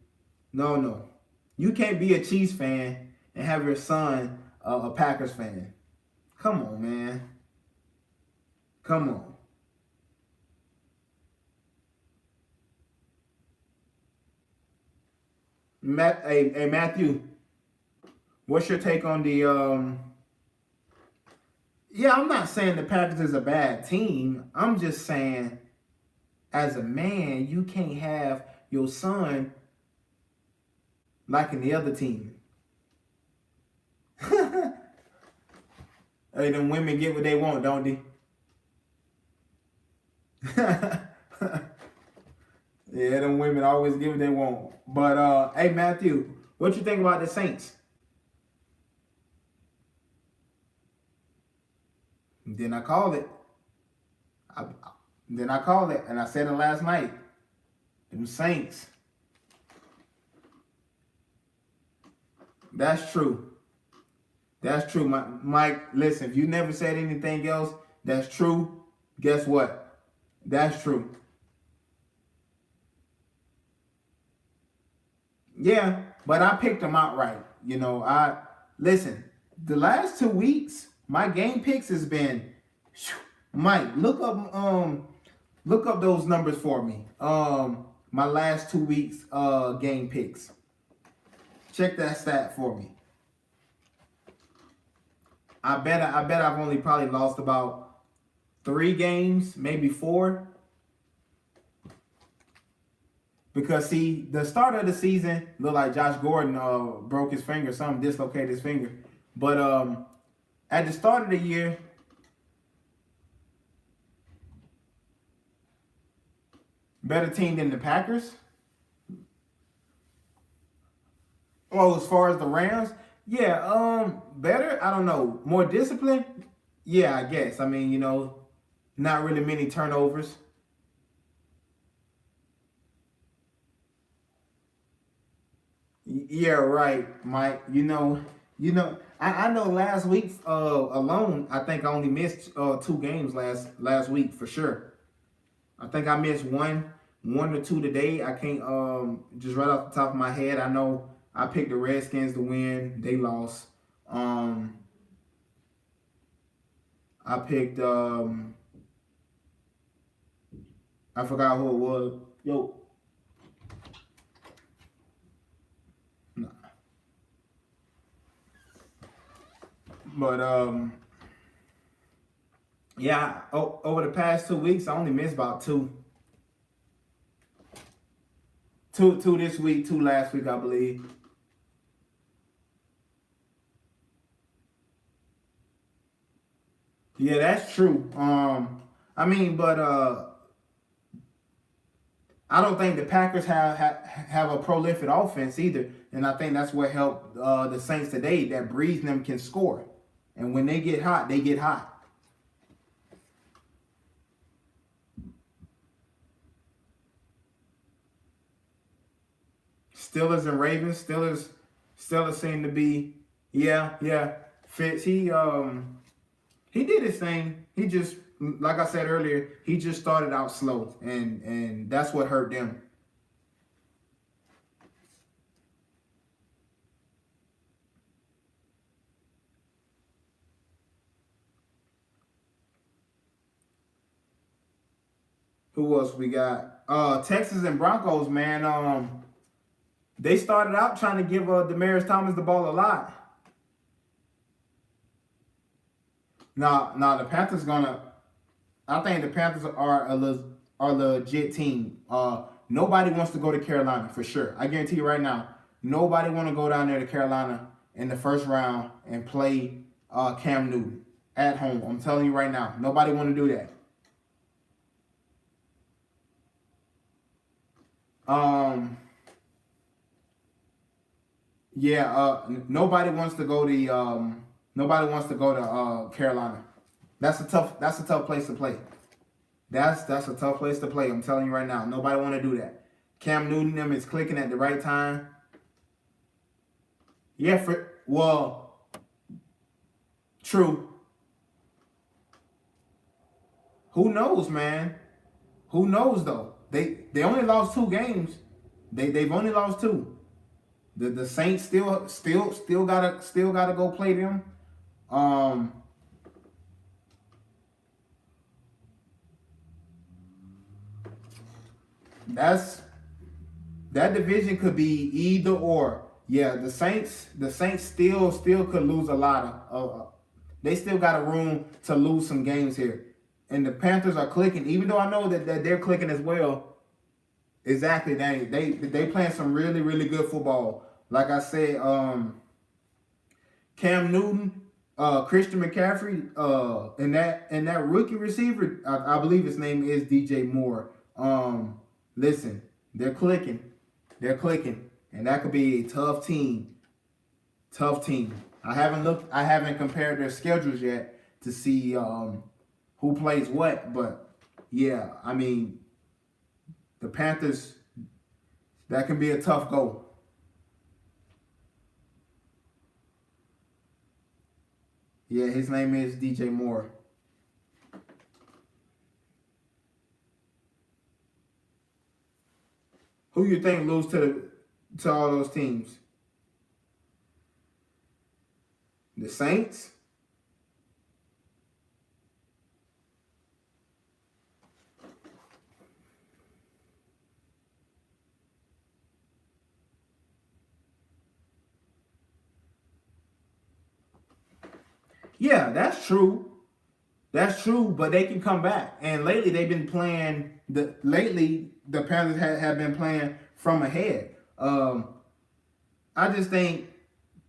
No. You can't be a Chiefs fan and have your son a Packers fan. Come on, man. Come on. Hey, Matthew, what's your take on the yeah, I'm not saying the Packers is a bad team. I'm just saying as a man, you can't have your son like in the other team. Hey, them women get what they want, don't they? Yeah, them women always get what they want. But hey Matthew, what you think about the Saints? Then I called it. I, then I called it, and I said it last night. Them Saints. That's true. That's true, Mike. Listen, if you never said anything else, that's true. Guess what? That's true. Yeah, but I picked them outright. You know, I listen. The last 2 weeks, my game picks has been. Mike, look up those numbers for me. my last 2 weeks game picks. Check that stat for me. I bet I've only probably lost about 3 games, maybe 4. Because see, the start of the season looked like Josh Gordon broke his finger, something dislocated his finger. But at the start of the year, better team than the Packers. Oh, as far as the Rams, yeah, better. I don't know. More discipline. Yeah, I guess. I mean, not really many turnovers. Yeah, right, Mike. I know last week alone, I think I only missed 2 games last week for sure. I think I missed one or two today. I can't just right off the top of my head. I know I picked the Redskins to win. They lost. Um, I picked I forgot who it was. Yo, no. But yeah. Over the past 2 weeks, I only missed about two. Two this week, two last week, I believe. Yeah, that's true. I mean, but I don't think the Packers have a prolific offense either, and I think that's what helped the Saints today. That Breeze and them can score, and when they get hot, they get hot. Steelers and Ravens. Steelers seem to be, yeah. Fitz, he did his thing. He just, like I said earlier, he just started out slow, and that's what hurt them. Who else we got? Texas and Broncos, man. They started out trying to give Demaryius Thomas the ball a lot. Now the Panthers gonna. I think the Panthers are a legit team. Nobody wants to go to Carolina for sure. I guarantee you right now, nobody want to go down there to Carolina in the first round and play Cam Newton at home. I'm telling you right now, nobody want to do that. Um, yeah, nobody wants to go to Carolina. That's a tough place to play. That's a tough place to play. I'm telling you right now. Nobody want to do that. Cam Newton them is clicking at the right time. Yeah, true. Who knows, man? Who knows though? They only lost 2 games. They've only lost 2. The Saints still gotta go play them. Um, that's that division could be either or. Yeah, the Saints still could lose a lot they still got a room to lose some games here. And the Panthers are clicking, even though I know that they're clicking as well. Exactly, they playing some really, really good football. Like I said, Cam Newton, Christian McCaffrey, and that rookie receiver, I believe his name is DJ Moore. Listen, they're clicking, and that could be a tough team. Tough team. I haven't compared their schedules yet to see who plays what, but yeah, I mean the Panthers, that can be a tough go. Yeah, his name is DJ Moore. Who you think lose to all those teams? The Saints? Yeah, that's true. That's true, but they can come back. And lately they've been playing the Panthers have been playing from ahead. I just think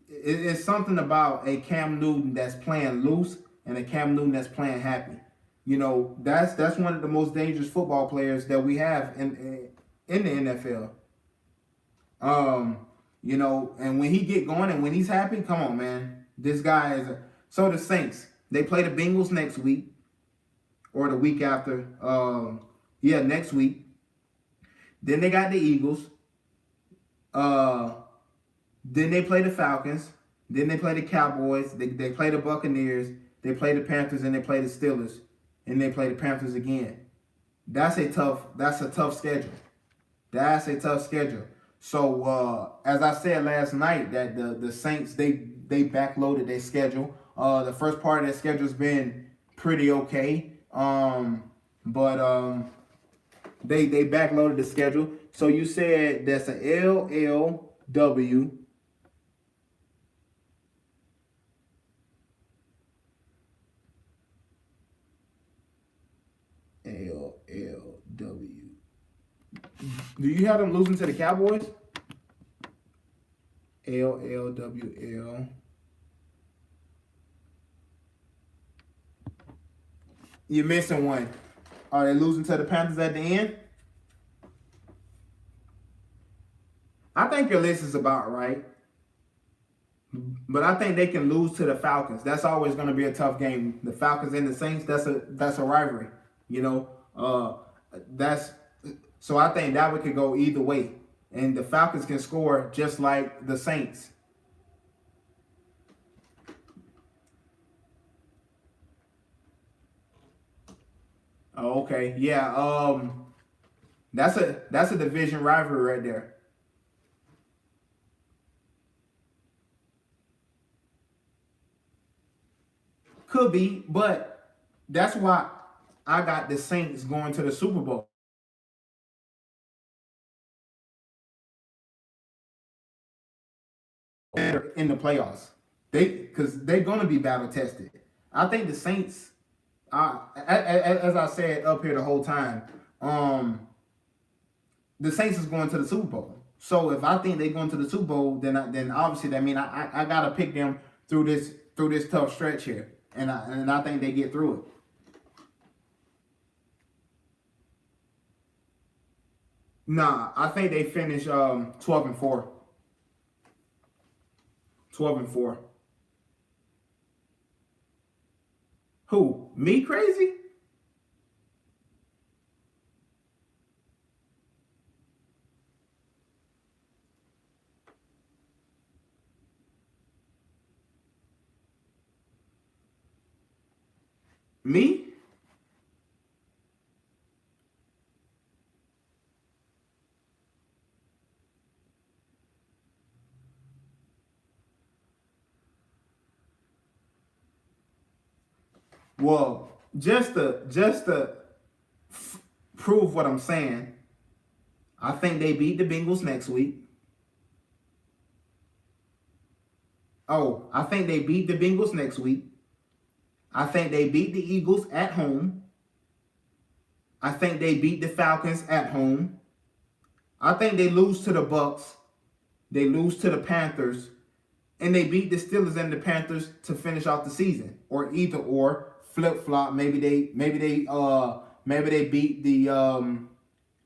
it's something about a Cam Newton that's playing loose and a Cam Newton that's playing happy. You know, that's one of the most dangerous football players that we have in the NFL. Um, you know, and when he get going and when he's happy, come on, man, this guy is. So the Saints, they play the Bengals next week or the week after. Yeah, next week. Then they got the Eagles. Uh, then they play the Falcons. Then they play the Cowboys. They play the Buccaneers. They play the Panthers and they play the Steelers. And they play the Panthers again. That's a tough schedule. That's a tough schedule. So as I said last night, that the Saints they backloaded their schedule. The first part of their schedule's been pretty okay. But they backloaded the schedule. So you said that's a LLW. LLW. Do you have them losing to the Cowboys? LLWL. You're missing one. Are they losing to the Panthers at the end? I think your list is about right. But I think they can lose to the Falcons. That's always going to be a tough game. The Falcons and the Saints, that's a rivalry. You know, that's so I think that one could go either way. And the Falcons can score just like the Saints. Oh, okay. Yeah. That's a division rivalry right there. Could be, but that's why I got the Saints going to the Super Bowl in the playoffs. Because they're gonna be battle tested. I think the Saints, as I said up here the whole time, um, the Saints is going to the Super Bowl. So if I think they're going to the Super Bowl, then obviously that means I gotta pick them through this tough stretch here, and I think they get through it. Nah, I think they finish 12-4. 12-4. Who? Me crazy? Me? Well, just to prove what I'm saying, I think they beat the Bengals next week. Oh, I think they beat the Bengals next week. I think they beat the Eagles at home. I think they beat the Falcons at home. I think they lose to the Bucks. They lose to the Panthers, and they beat the Steelers and the Panthers to finish off the season, or either or flip flop. Maybe they beat the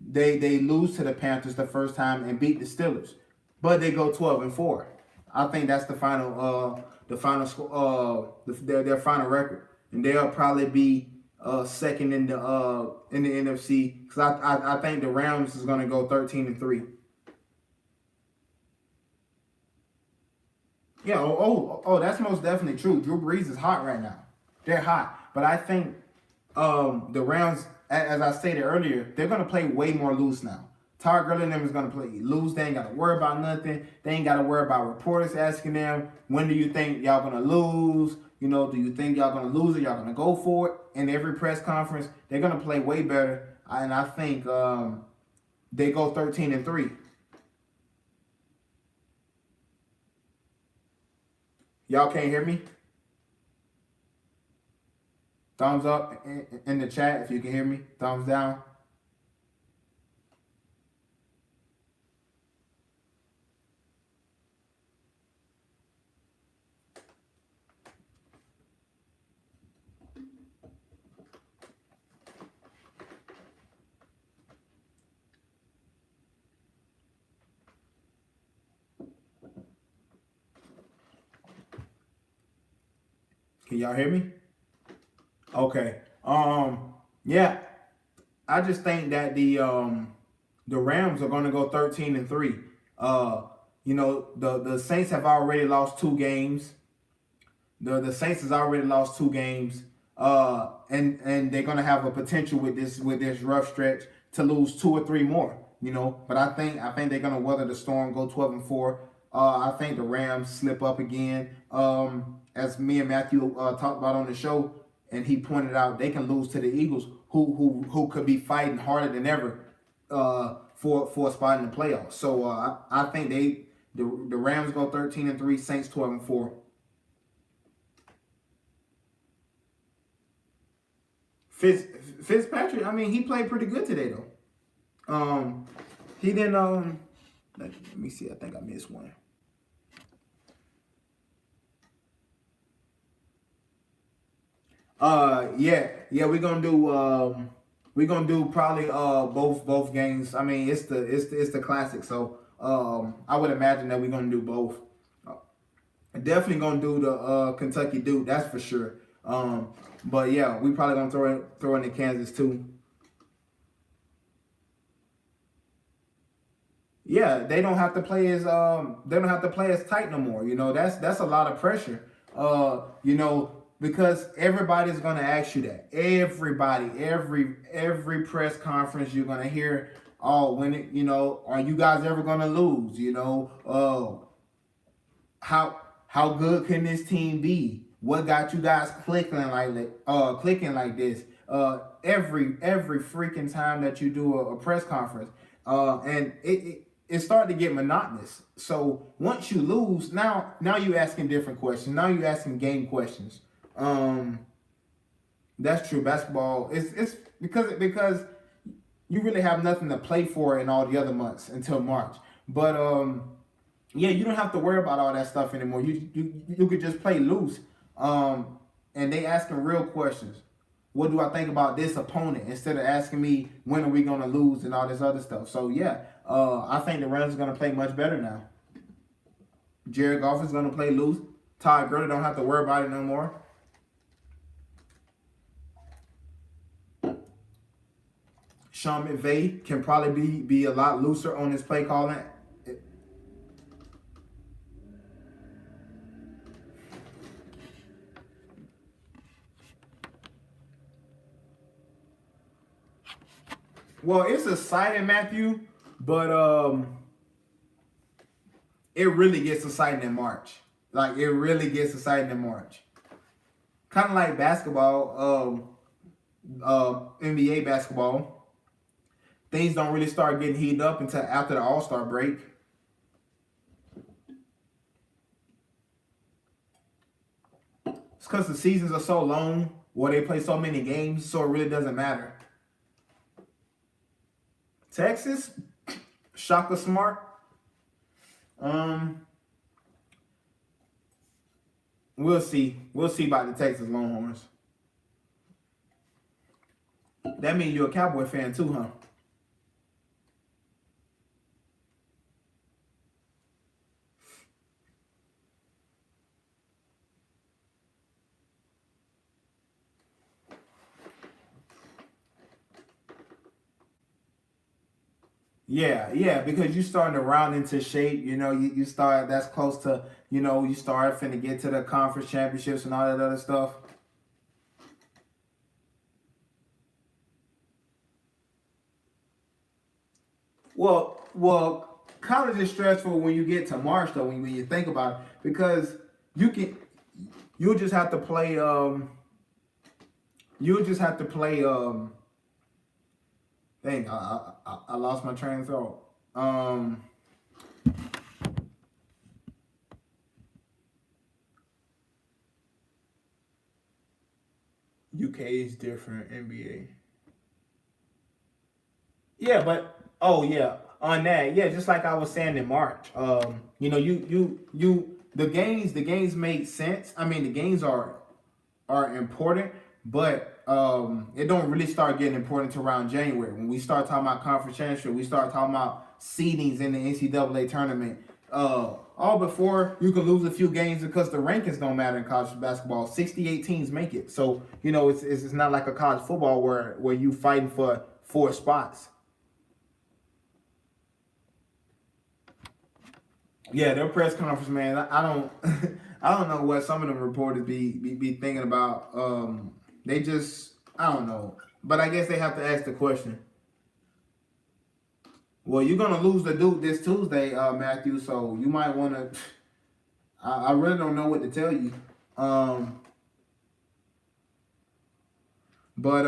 they lose to the Panthers the first time and beat the Steelers, but they go 12-4. I think that's the final their final record, and they'll probably be second in the NFC because I think the Rams is going to go 13-3. Yeah. That's most definitely true. Drew Brees is hot right now. They're hot, but I think the Rams, as I stated earlier, they're gonna play way more loose now. Todd Gurley and them is gonna play loose. They ain't gotta worry about nothing. They ain't gotta worry about reporters asking them when do you think y'all gonna lose. You know, do you think y'all gonna lose or y'all gonna go for it? In every press conference, they're gonna play way better, and I think they go 13-3. Y'all can't hear me? Thumbs up in the chat if you can hear me. Thumbs down. Can y'all hear me? Okay. Yeah, I just think that the Rams are going to go 13-3. The Saints have already lost 2 games. The Saints has already lost 2 games. And they're gonna have a potential with this rough stretch to lose 2 or 3 more. But I think they're gonna weather the storm, go 12-4. I think the Rams slip up again. As me and Matthew talked about on the show, and he pointed out they can lose to the Eagles, who could be fighting harder than ever for a spot in the playoffs. So I think the Rams go 13-3, Saints 12-4. Fitzpatrick, I mean, he played pretty good today though. He didn't. Let me see. I think I missed one. Yeah. We're gonna do probably both games. I mean, it's the classic. So I would imagine that we're gonna do both. Definitely gonna do the Kentucky Duke. That's for sure. But yeah, we probably gonna throw in the Kansas too. Yeah, they don't have to play as tight no more. That's a lot of pressure. Because everybody's gonna ask you that. Everybody, every press conference you're gonna hear, oh, are you guys ever gonna lose? How good can this team be? What got you guys clicking like this? Every freaking time that you do a press conference, and it's starting to get monotonous. So once you lose, now you asking different questions. Now you asking game questions. That's true. Basketball, it's because you really have nothing to play for in all the other months until March. But yeah, you don't have to worry about all that stuff anymore. You could just play loose. And they asking real questions. What do I think about this opponent instead of asking me when are we gonna lose and all this other stuff. So yeah, I think the Rams are gonna play much better now. Jared Goff is gonna play loose. Todd Gurley don't have to worry about it no more. Sean McVay can probably be a lot looser on his play calling. Well, it's exciting, Matthew, but it really gets exciting in March. Like it really gets exciting in March. Kind of like basketball, NBA basketball. Things don't really start getting heated up until after the All-Star break. It's because the seasons are so long, or they play so many games, so it really doesn't matter. Texas, Shaka Smart. We'll see. We'll see about the Texas Longhorns. That means you're a Cowboy fan too, huh? Yeah, because you starting to round into shape. You start, that's close to, you start finna get to the conference championships and all that other stuff. Well, college is stressful when you get to March though. When you think about it, because you can, you'll just have to play. You'll just have to play. Dang, I lost my train of thought. UK is different. NBA. Yeah, but oh yeah, on that, yeah, just like I was saying in March, the games make sense. I mean, the games are important, but it don't really start getting important to around January when we start talking about conference championship. We start talking about seedings in the NCAA tournament. All before you can lose a few games because the rankings don't matter in college basketball. 68 teams make it, so it's not like a college football where you fighting for 4 spots. Yeah, their press conference, man. I don't, I don't know what some of them reporters be thinking about. They just, I don't know. But I guess they have to ask the question. Well, you're gonna lose the Duke this Tuesday, Matthew. So you might want to. I really don't know what to tell you. Um, but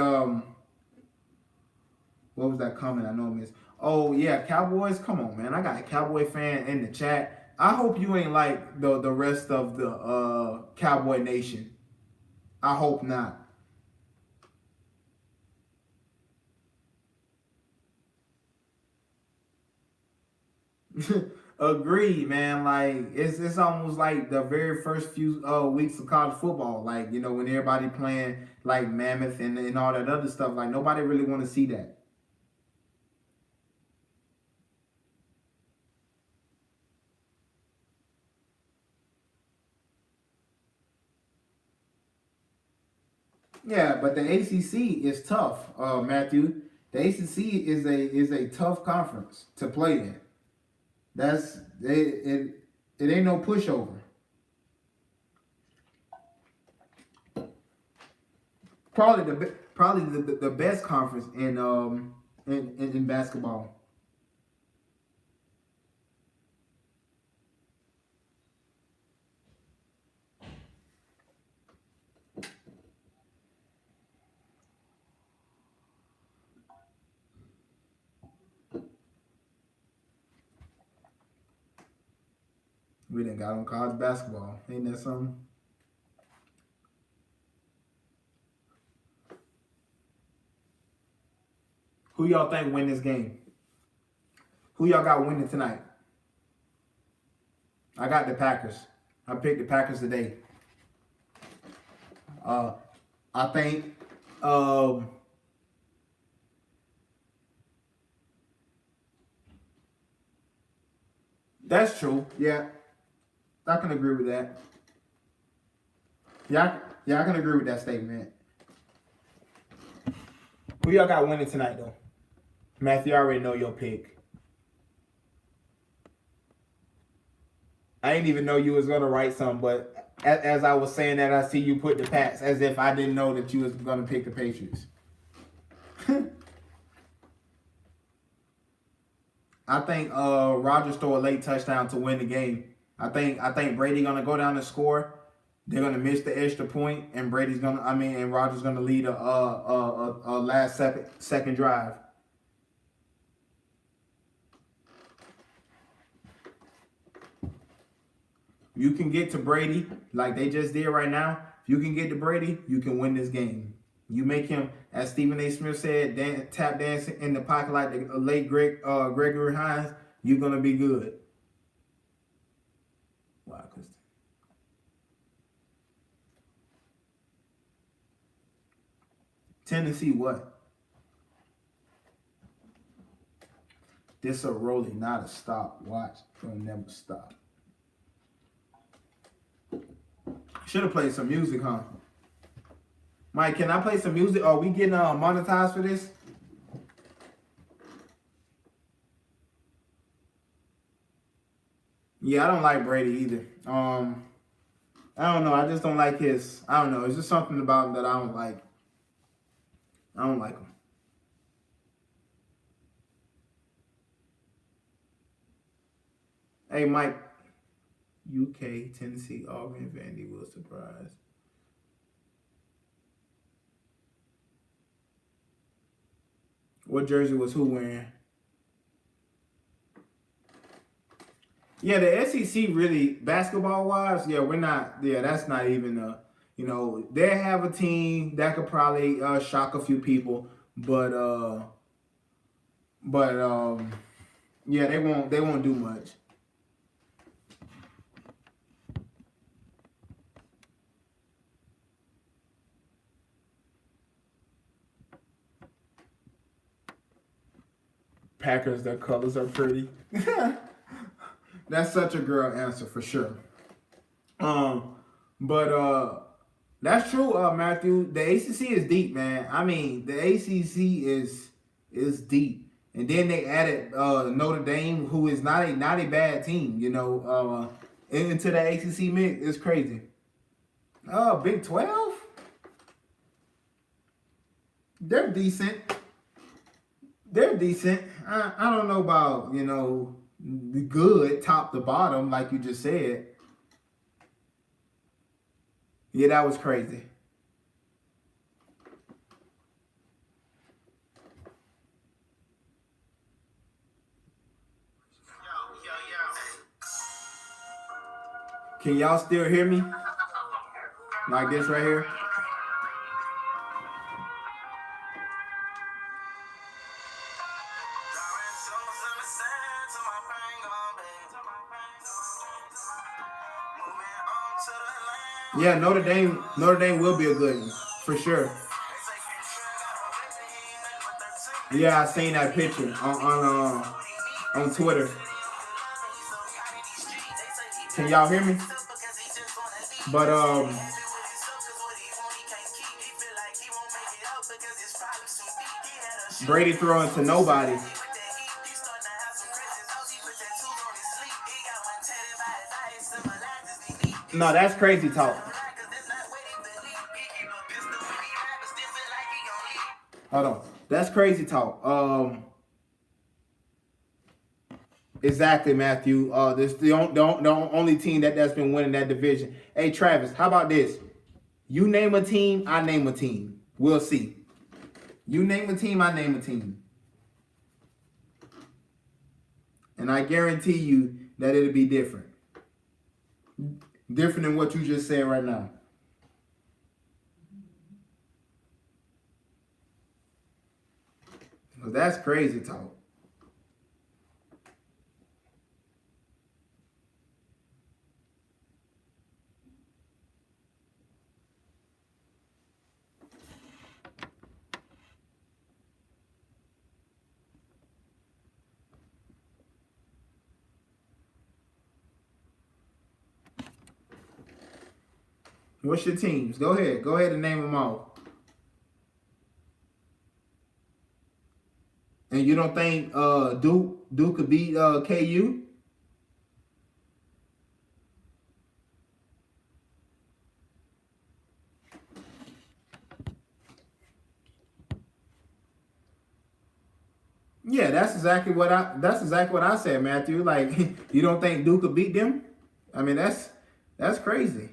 what was that comment? I know I missed. Oh yeah, Cowboys. Come on, man. I got a Cowboy fan in the chat. I hope you ain't like the rest of the Cowboy Nation. I hope not. Agreed, man. Like it's almost like the very first few weeks of college football. Like when everybody playing like Mammoth and all that other stuff. Like nobody really want to see that. Yeah, but the ACC is tough, Matthew. The ACC is a tough conference to play in. That's it ain't no pushover. Probably the best conference in basketball. We done got on college basketball. Ain't that something? Who y'all think win this game? Who y'all got winning tonight? I got the Packers. I picked the Packers today. Uh, I think um, that's true. Yeah, I can agree with that. Yeah, I can agree with that statement. Who y'all got winning tonight though? Matthew, I already know your pick. I didn't even know you was gonna write something, but as I was saying that, I see you put the Pats as if I didn't know that you was gonna pick the Patriots. I think Rogers throw a late touchdown to win the game. I think Brady gonna go down and score. They're gonna miss the extra point, and and Rogers gonna lead a last second drive. You can get to Brady like they just did right now. If you can get to Brady, you can win this game. You make him, as Stephen A. Smith said, tap dancing in the pocket like the late Gregory Hines. You're gonna be good. Wow, Tennessee, what? This a rolling, not a stop. Watch, it'll never stop. Should have played some music, huh? Mike, can I play some music? Are we getting monetized for this? Yeah, I don't like Brady either. I don't know. I just don't like his. I don't know. It's just something about him that I don't like. I don't like him. Hey, Mike. UK, Tennessee, Auburn, Vandy will surprise. What jersey was who wearing? Yeah, the SEC really basketball wise. Yeah, we're not. Yeah, that's not even a. You know, they have a team that could probably shock a few people, but yeah, they won't do much. Packers, their colors are pretty. That's such a girl answer for sure. Um, but that's true, Matthew. The ACC is deep, man. I mean, the ACC is deep, and then they added Notre Dame, who is not a bad team. You know, into the ACC mix. It's crazy. Big 12. They're decent. They're decent. I don't know about the good top to bottom like you just said. Yeah, that was crazy. Can y'all still hear me? Like this right here? Yeah, Notre Dame will be a good one, for sure. Yeah, I seen that picture on Twitter. Can y'all hear me? But Brady throwing to nobody. No, that's crazy talk. Hold on. That's crazy talk. Exactly, Matthew. This the only team that's been winning that division. Hey, Travis, how about this? You name a team, I name a team. We'll see. You name a team, I name a team. And I guarantee you that it'll be different. Different than what you just said right now. Well, that's crazy talk. What's your teams? Go ahead. Go ahead and name them all. And you don't think Duke could beat KU? Yeah, that's exactly what I said, Matthew. Like, you don't think Duke could beat them? I mean, that's crazy.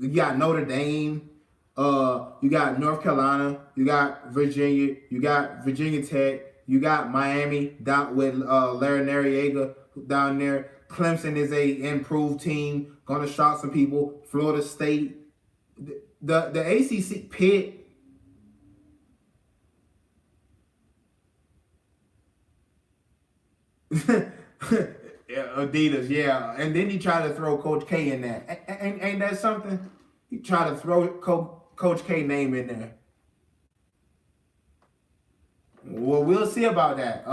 You got Notre Dame, you got North Carolina, you got Virginia, you got Virginia Tech, you got Miami down with Larry Noriega down there. Clemson is a improved team, gonna shock some people. Florida State, the ACC Pitt. Yeah, Adidas, yeah, and then he tried to throw Coach K in there. Ain't that something? He tried to throw Coach K name in there. Well, we'll see about that.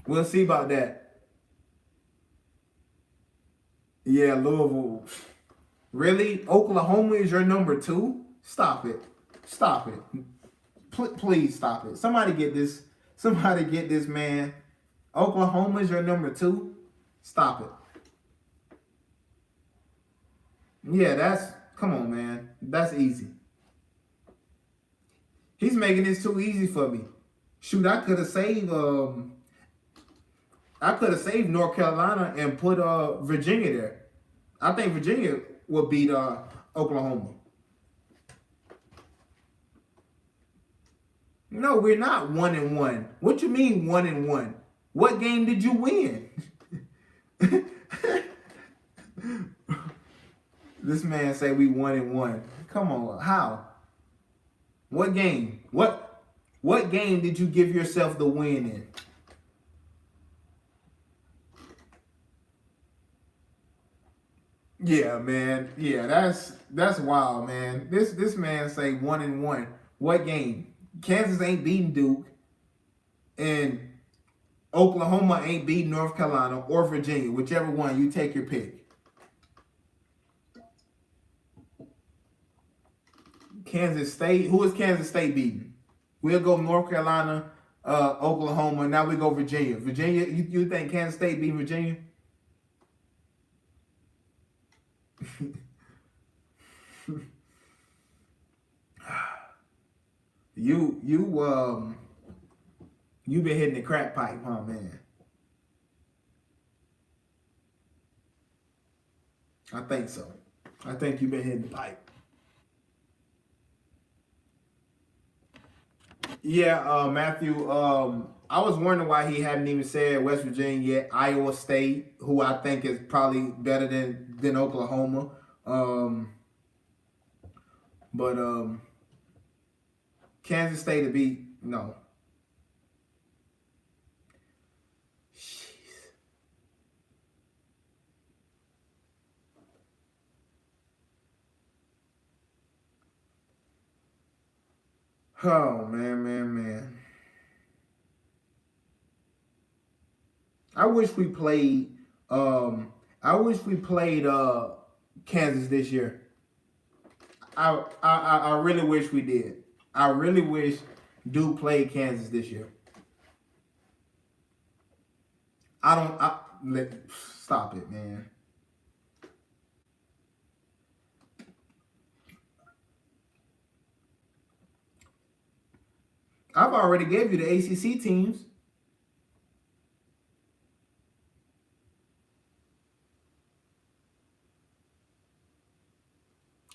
We'll see about that. Yeah, Louisville. Really? Oklahoma is your number two? Stop it. Stop it. Please stop it. Somebody get this. Somebody get this man. Oklahoma is your number two? Stop it. Yeah, come on, man. That's easy. He's making this too easy for me. Shoot, I could have saved North Carolina and put Virginia there. I think Virginia will beat Oklahoma. No, we're not 1-1. What you mean 1-1? What game did you win? This man say we 1-1. Come on, how? What game? What game did you give yourself the win in? Yeah, man. Yeah, that's wild, man. This man say 1-1. What game? Kansas ain't beating Duke, and Oklahoma ain't beating North Carolina or Virginia. Whichever one you take your pick. Kansas State. Who is Kansas State beating? We'll go North Carolina, Oklahoma. Now we go Virginia. Virginia. You think Kansas State beat Virginia? you you been hitting the crack pipe, huh, man? I think so. I think you've been hitting the pipe. Yeah, Matthew. I was wondering why he hadn't even said West Virginia yet. Iowa State, who I think is probably better than Oklahoma. But Kansas State to beat no. Jeez. Oh man. I wish we played. I wish we played Kansas this year. I really wish we did. I really wish Duke played Kansas this year. I don't. Stop it, man. I've already gave you the ACC teams.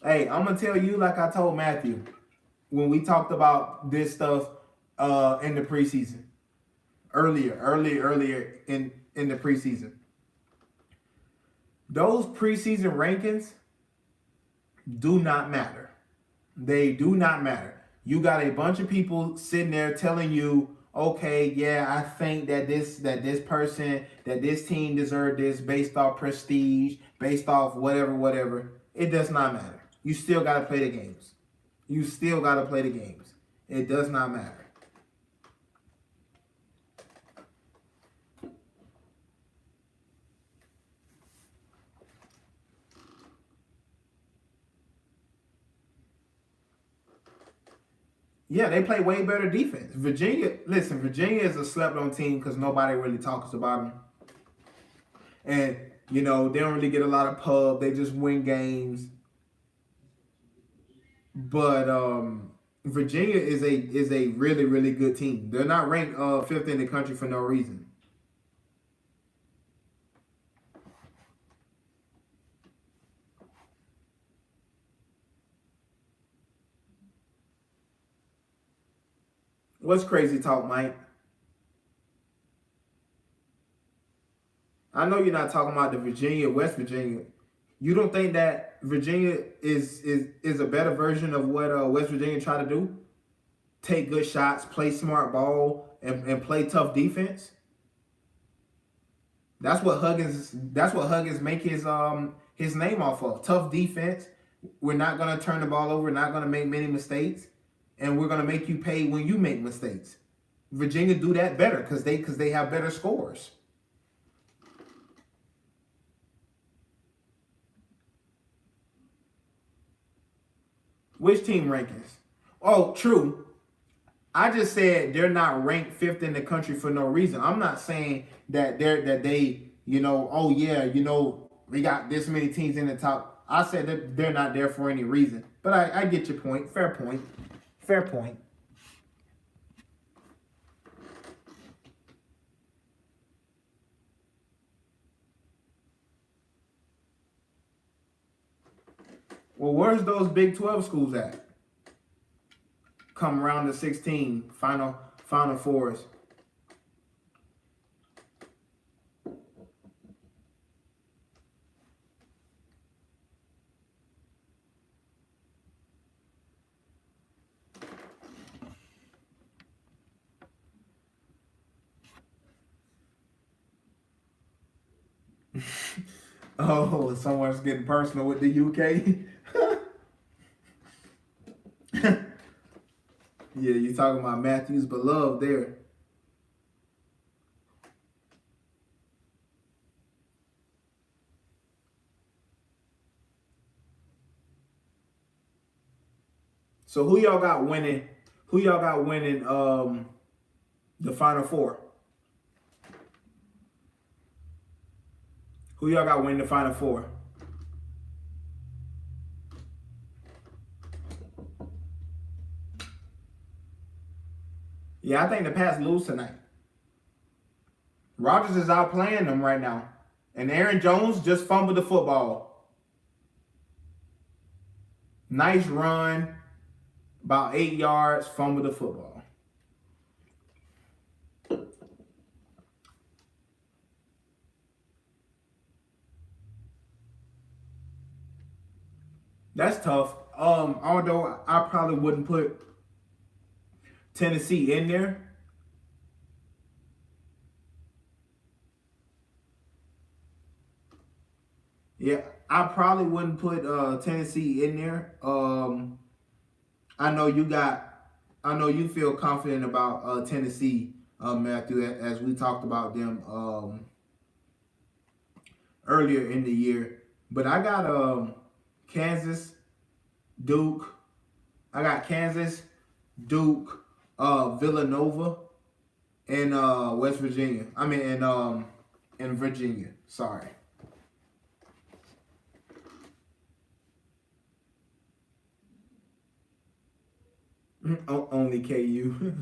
Hey, I'm gonna tell you like I told Matthew when we talked about this stuff in the preseason. Earlier in the preseason. Those preseason rankings do not matter. They do not matter. You got a bunch of people sitting there telling you, okay, yeah, I think that this person, that this team deserved this based off prestige, based off whatever. It does not matter. You still gotta play the games. You still gotta play the games. It does not matter. Yeah, they play way better defense. Virginia is a slept-on team because nobody really talks about them. And, they don't really get a lot of pub. They just win games. But Virginia is a really, really good team. They're not ranked fifth in the country for no reason. What's crazy talk, Mike? I know you're not talking about the West Virginia. You don't think that Virginia is a better version of what West Virginia try to do? Take good shots, play smart ball, and play tough defense. That's what Huggins make his name off of. Tough defense. We're not gonna turn the ball over. We're not gonna make many mistakes, and we're gonna make you pay when you make mistakes. Virginia do that better because they have better scores. Which team rankings? Oh, true. I just said they're not ranked fifth in the country for no reason. I'm not saying that they oh yeah, we got this many teams in the top. I said that they're not there for any reason. But I get your point. Fair point. Fair point. Well, where's those Big 12 schools at? Come around to 16, final fours. Oh, someone's getting personal with the UK. Yeah, you talking about Matthew's beloved there. So who y'all got winning? Who y'all got winning the Final Four? Who y'all got winning the Final Four? Yeah, I think the Pats lose tonight. Rodgers is out playing them right now. And Aaron Jones just fumbled the football. Nice run, about 8 yards, fumbled the football. That's tough. Although I probably wouldn't put Tennessee in there. Yeah, I probably wouldn't put Tennessee in there. I know you got. I know you feel confident about Tennessee, Matthew, as we talked about them earlier in the year. But I got Kansas, Duke. I got Kansas, Duke, Villanova, and West Virginia. I mean, in Virginia. Sorry. Only KU.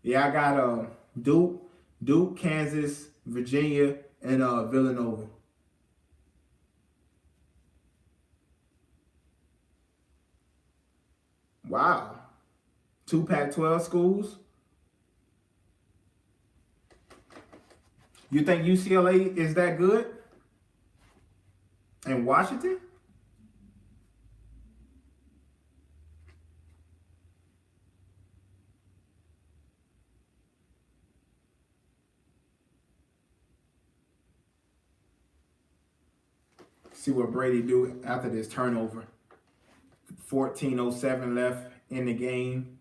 Yeah, I got Duke, Kansas, Virginia, and Villanova. Wow, two Pac-12 schools. You think UCLA is that good? And Washington? See what Brady do after this turnover. 14:07 left in the game.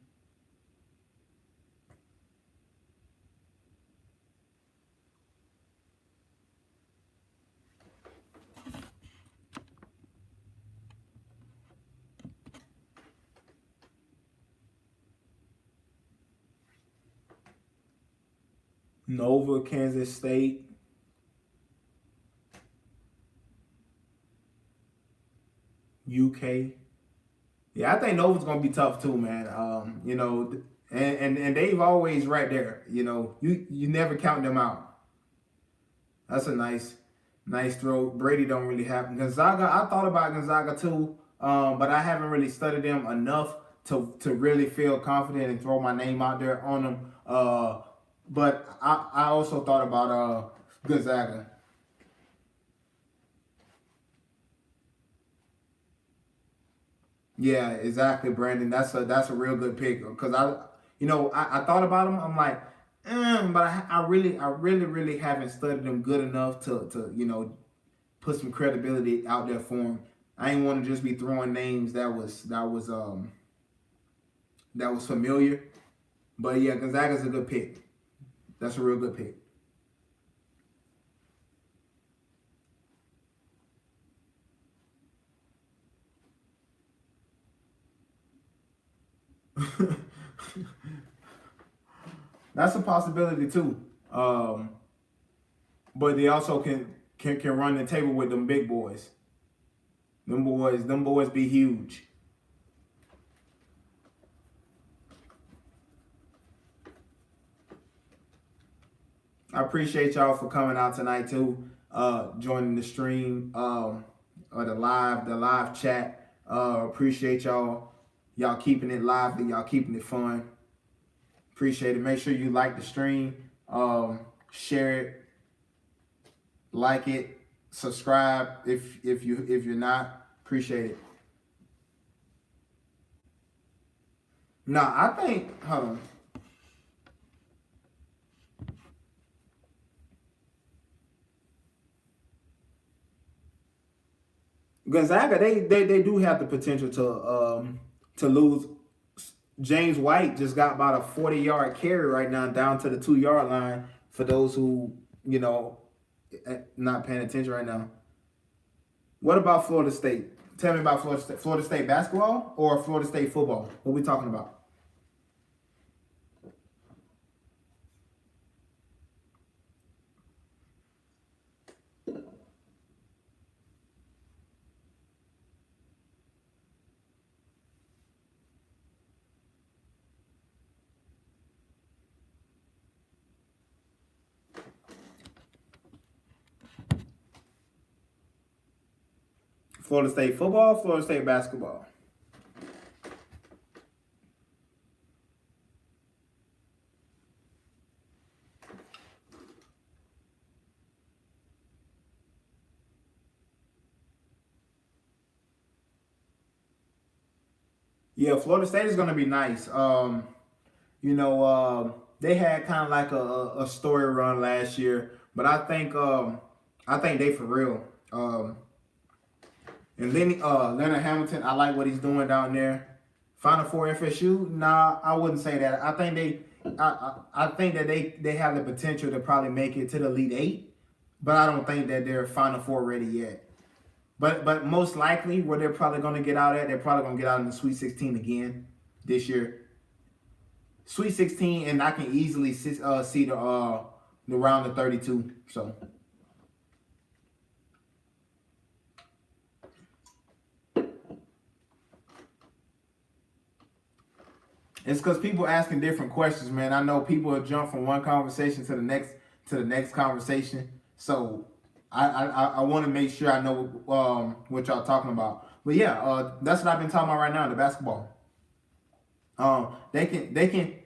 Nova, Kansas State. UK. Yeah, I think Nova's gonna be tough too, man. And they've always right there. You never count them out. That's a nice throw. Brady don't really have Gonzaga. I thought about Gonzaga too, but I haven't really studied them enough to really feel confident and throw my name out there on them. But I also thought about Gonzaga. Yeah, exactly, Brandon. That's a real good pick because I thought about them. I'm like, but I really haven't studied them good enough to put some credibility out there for them. I ain't want to just be throwing names that was familiar. But yeah, Gonzaga's a good pick. That's a real good pick. That's a possibility too. But they also can run the table with them big boys. Them boys be huge. I appreciate y'all for coming out tonight too, joining the stream, or the live chat. Appreciate y'all keeping it lively, y'all keeping it fun. Appreciate it. Make sure you like the stream, share it, like it, subscribe if you're not. Appreciate it. Nah, I think hold on. Gonzaga, they do have the potential to lose. James White just got about a 40-yard carry right now down to the 2-yard line for those who, you know, not paying attention right now. What about Florida State? Tell me about Florida State. Florida State basketball or Florida State football? What are we talking about? Florida State football, Florida State basketball. Yeah, Florida State is going to be nice. They had kind of like a story run last year, but I think they for real. And then Leonard Hamilton, I like what he's doing down there. Final Four FSU, nah, I wouldn't say that. I think that they have the potential to probably make it to the Elite Eight, but I don't think that they're Final Four ready yet. But most likely, where they're probably going to get out at, they're probably going to get out in the Sweet 16 again this year. Sweet 16, and I can easily see the round of 32. So. It's because people asking different questions, man. I know people jump from one conversation to the next conversation. So I want to make sure I know what y'all talking about. But yeah, that's what I've been talking about right now. The basketball. They can.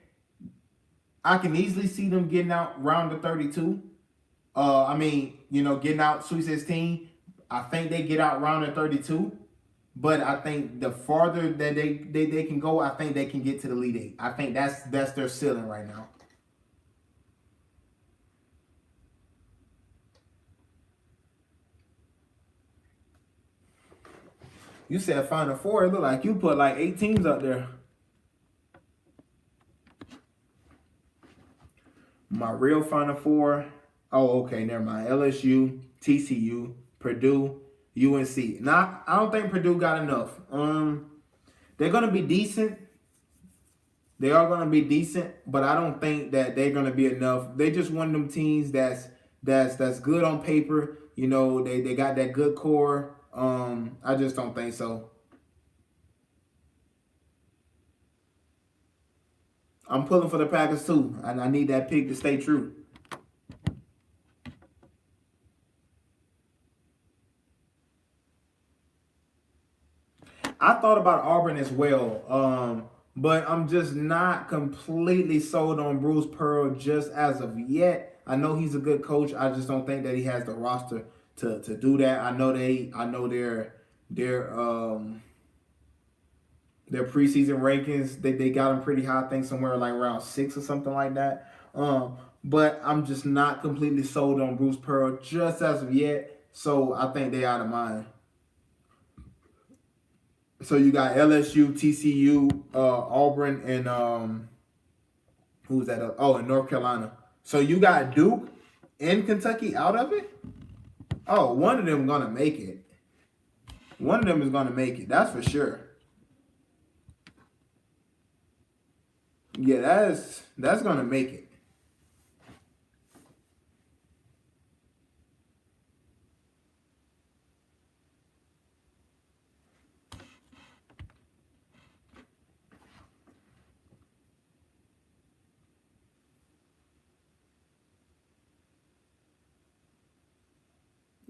I can easily see them getting out round of 32. Getting out Sweet 16. I think they get out round of 32. But I think the farther that they can go, I think they can get to the Elite Eight. I think that's their ceiling right now. You said Final Four. It look like you put like 8 teams up there. My real Final Four. Oh, okay, never mind. LSU, TCU, Purdue, UNC. Now, I don't think Purdue got enough. They're gonna be decent. They are gonna be decent, but I don't think that they're gonna be enough. They just one of them teams that's good on paper. You know, they got that good core. I just don't think so. I'm pulling for the Packers too, and I need that pick to stay true. I thought about Auburn as well, but I'm just not completely sold on Bruce Pearl just as of yet. I know he's a good coach. I just don't think that he has the roster to do that. I know their preseason rankings, they got them pretty high. I think somewhere like around 6 or something like that. But I'm just not completely sold on Bruce Pearl just as of yet. So I think they out of mind. So you got LSU, TCU, Auburn, and who's that? And North Carolina. So you got Duke and Kentucky out of it. Oh, one of them gonna make it. One of them is gonna make it. That's for sure. Yeah, that's gonna make it.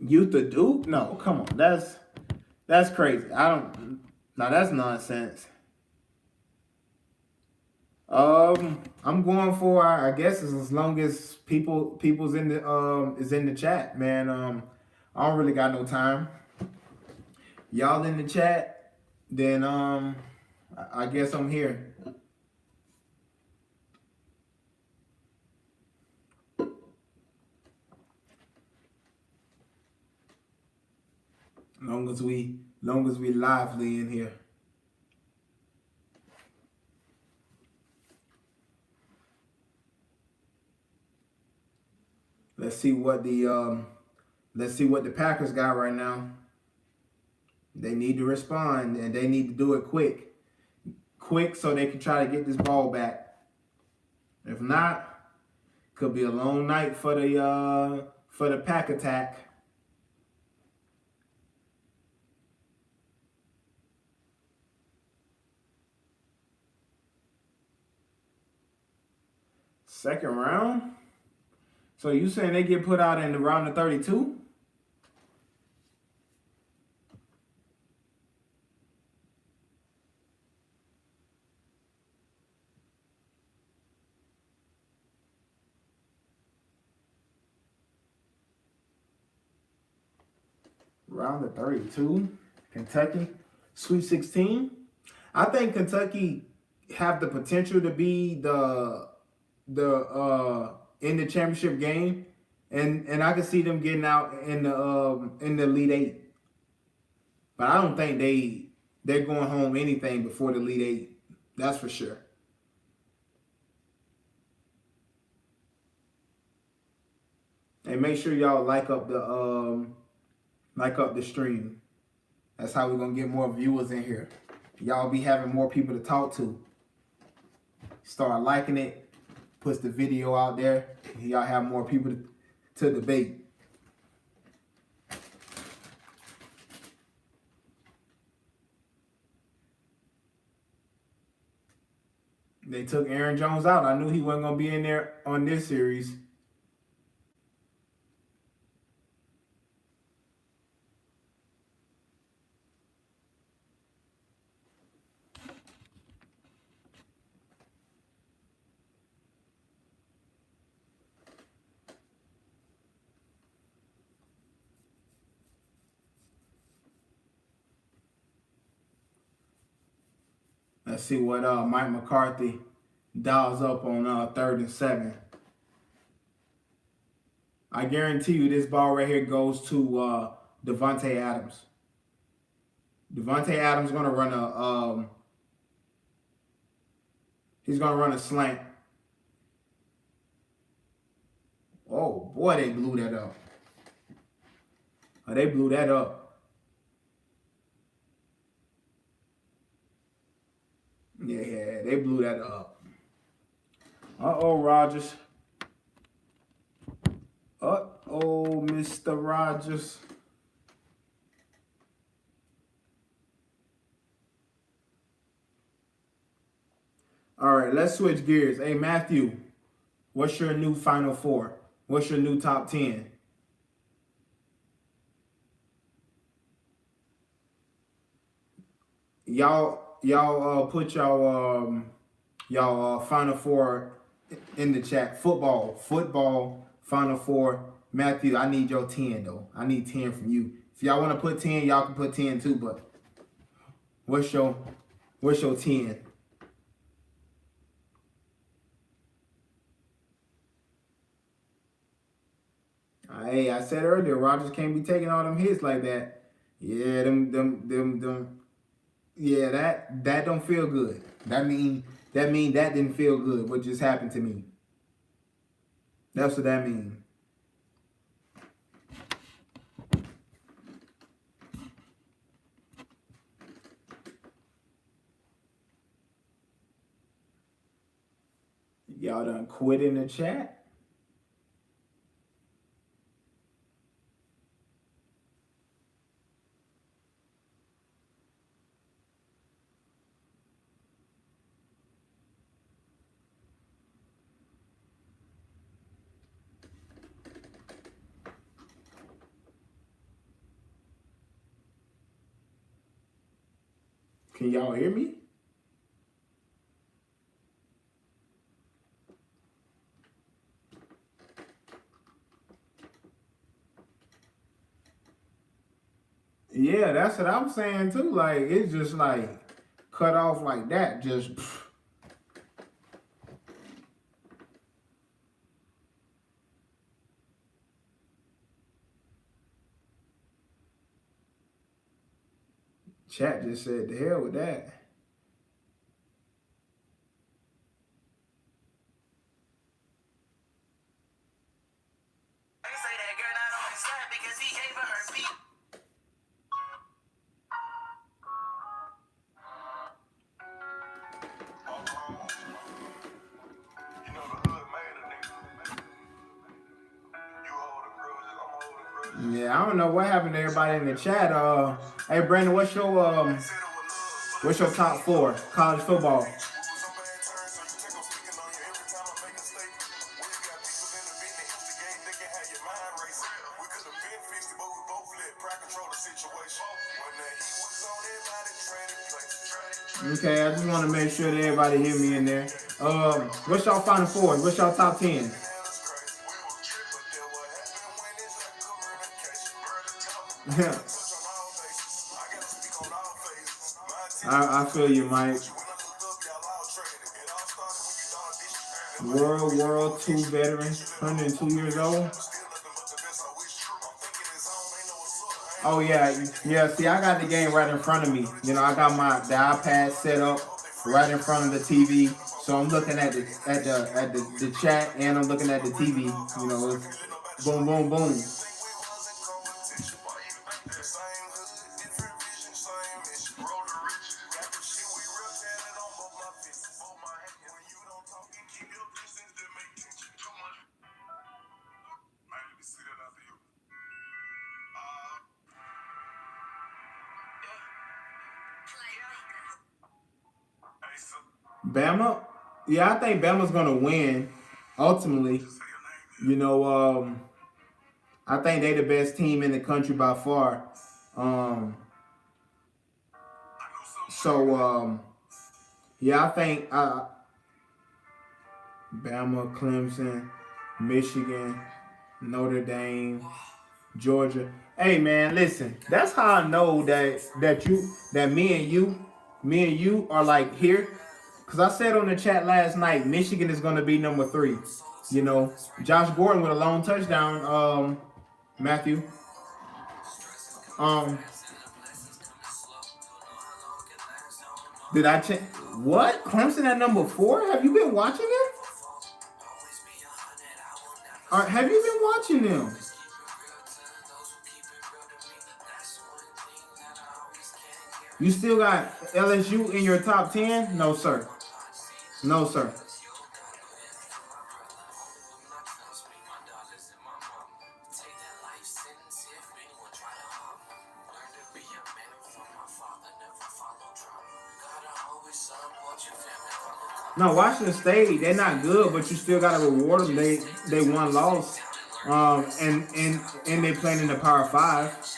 Youth of Duke? No, come on. That's crazy. I don't. Now that's nonsense. I'm going for. I guess as long as people's in the is in the chat, man. I don't really got no time. Y'all in the chat, then I guess I'm here. Long as we lively in here. Let's see what the Packers got right now. They need to respond, and they need to do it quick, so they can try to get this ball back. If not, could be a long night for the Pack attack. Second round. So you saying they get put out in the round of 32? Round of 32, Kentucky, Sweet 16. I think Kentucky have the potential to be the in the championship game, and I can see them getting out in the Elite Eight. But I don't think they're going home anything before the Elite Eight. That's for sure. And make sure y'all like up the stream. That's how we're gonna get more viewers in here. Y'all be having more people to talk to. Start liking it, puts the video out there. Y'all have more people to debate. They took Aaron Jones out. I knew he wasn't gonna be in there on this series. Let's see what Mike McCarthy dials up on 3rd and 7. I guarantee you this ball right here goes to Devontae Adams. Devontae Adams gonna run he's gonna run a slant. Oh boy, they blew that up. They blew that up. Yeah, they blew that up. Uh-oh, Rodgers. Uh-oh, Mr. Rodgers. All right, let's switch gears. Hey, Matthew, what's your new Final Four? What's your new top 10? Y'all put y'all Final Four in the chat. Football Final Four. Matthew, I need your 10 though. I need 10 from you. If y'all want to put 10, y'all can put 10 too. But what's your 10? Hey, I said earlier, Rodgers can't be taking all them hits like that. Yeah, them. Yeah, that don't feel good. That mean that didn't feel good. What just happened to me? That's what that means. Y'all done quit in the chat? Can y'all hear me? Yeah, that's what I'm saying too. Like, it's just like cut off like that. Just Chat just said the hell with that. Yeah, I don't know what happened to everybody in the chat. Hey Brandon, what's your top four college football? Okay, I just want to make sure that everybody hear me in there. What's y'all final four? What's y'all top 10? I feel you, Mike. World War II veteran, 102 years old. Oh yeah. See, I got the game right in front of me. You know, I got the iPad set up right in front of the TV, so I'm looking at the chat and I'm looking at the TV. You know, it's boom, boom, boom. Bama, yeah, I think Bama's gonna win ultimately. You know, I think they're the best team in the country by far. Yeah, I think Bama, Clemson, Michigan, Notre Dame, Georgia. Hey man, listen, that's how I know that me and you are like here. Cause I said on the chat last night, Michigan is gonna be number 3. You know, Josh Gordon with a long touchdown. Matthew. Did I check? What? Clemson at number 4? Have you been watching them? Have you been watching them? You still got LSU in your top 10? No, sir. No, sir. No, Washington State, they're not good, but you still got to reward them. They won loss, and they playing in the Power 5.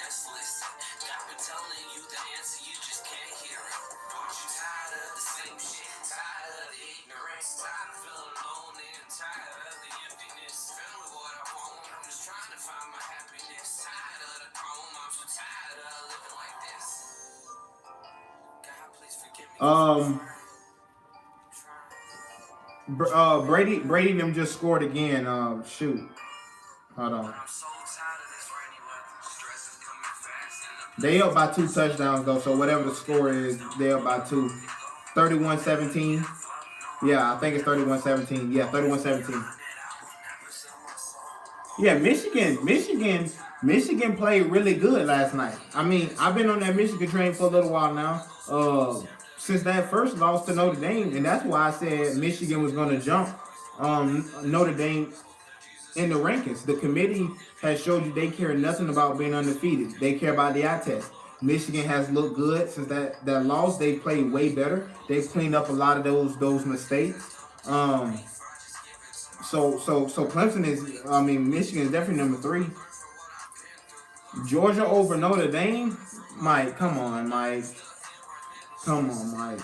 Brady them just scored again. Shoot. Hold on. They up by 2 touchdowns though, so whatever the score is, they up by 2. 31-17. Yeah, I think it's 31-17. Yeah, 31-17. Yeah, Michigan played really good last night. I mean, I've been on that Michigan train for a little while now. Since that first loss to Notre Dame, and that's why I said Michigan was going to jump Notre Dame in the rankings. The committee has showed you they care nothing about being undefeated. They care about the eye test. Michigan has looked good since that loss. They've played way better. They've cleaned up a lot of those mistakes. So Clemson is, I mean, Michigan is definitely number 3. Georgia over Notre Dame? Mike, come on, Mike. Come on, Mike.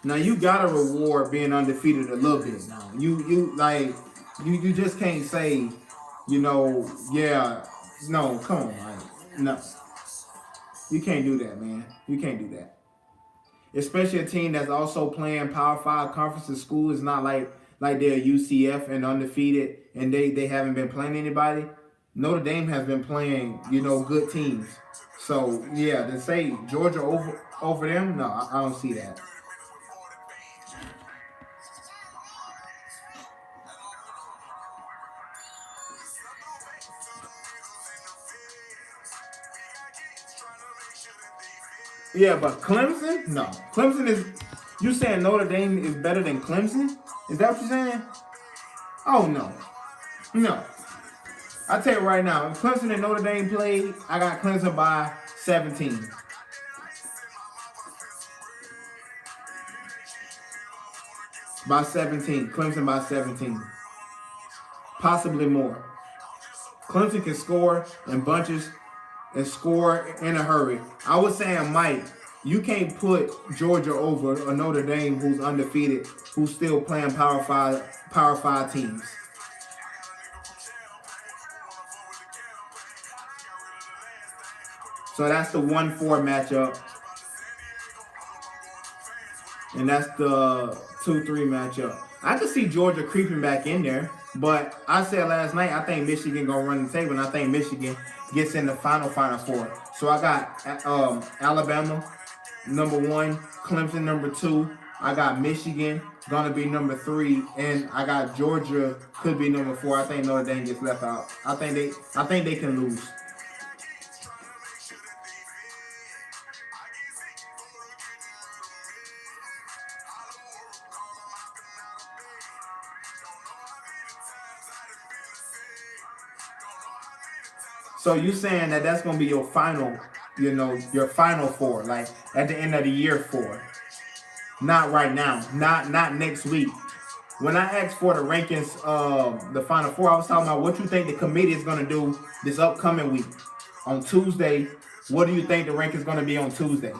Now you gotta reward being undefeated a little bit now. You just can't say, you know, yeah, no, come on, Mike. No. You can't do that, man. You can't do that. Especially a team that's also playing Power 5 conference in school. It's not like they're UCF and undefeated and they haven't been playing anybody. Notre Dame has been playing, good teams. So yeah, to say Georgia over them, no, I don't see that. Yeah, but Clemson, no, Clemson is. You saying Notre Dame is better than Clemson? Is that what you're saying? Oh no, no. I tell you right now, if Clemson and Notre Dame played, I got Clemson by 17. By 17. Clemson by 17. Possibly more. Clemson can score in bunches and score in a hurry. I was saying, Mike, you can't put Georgia over a Notre Dame who's undefeated, who's still playing Power 5 teams. So that's the 1-4 matchup. And that's the 2-3 matchup. I could see Georgia creeping back in there. But I said last night, I think Michigan gonna run the table, and I think Michigan gets in the Final Four. So I got Alabama number 1, Clemson number 2. I got Michigan gonna be number 3, and I got Georgia could be number 4. I think Notre Dame gets left out. I think they can lose. So you saying that that's gonna be your final, your final 4, like at the end of the year 4, not right now, not next week. When I asked for the rankings, the final 4, I was talking about what you think the committee is gonna do this upcoming week on Tuesday. What do you think the rank is gonna be on Tuesday?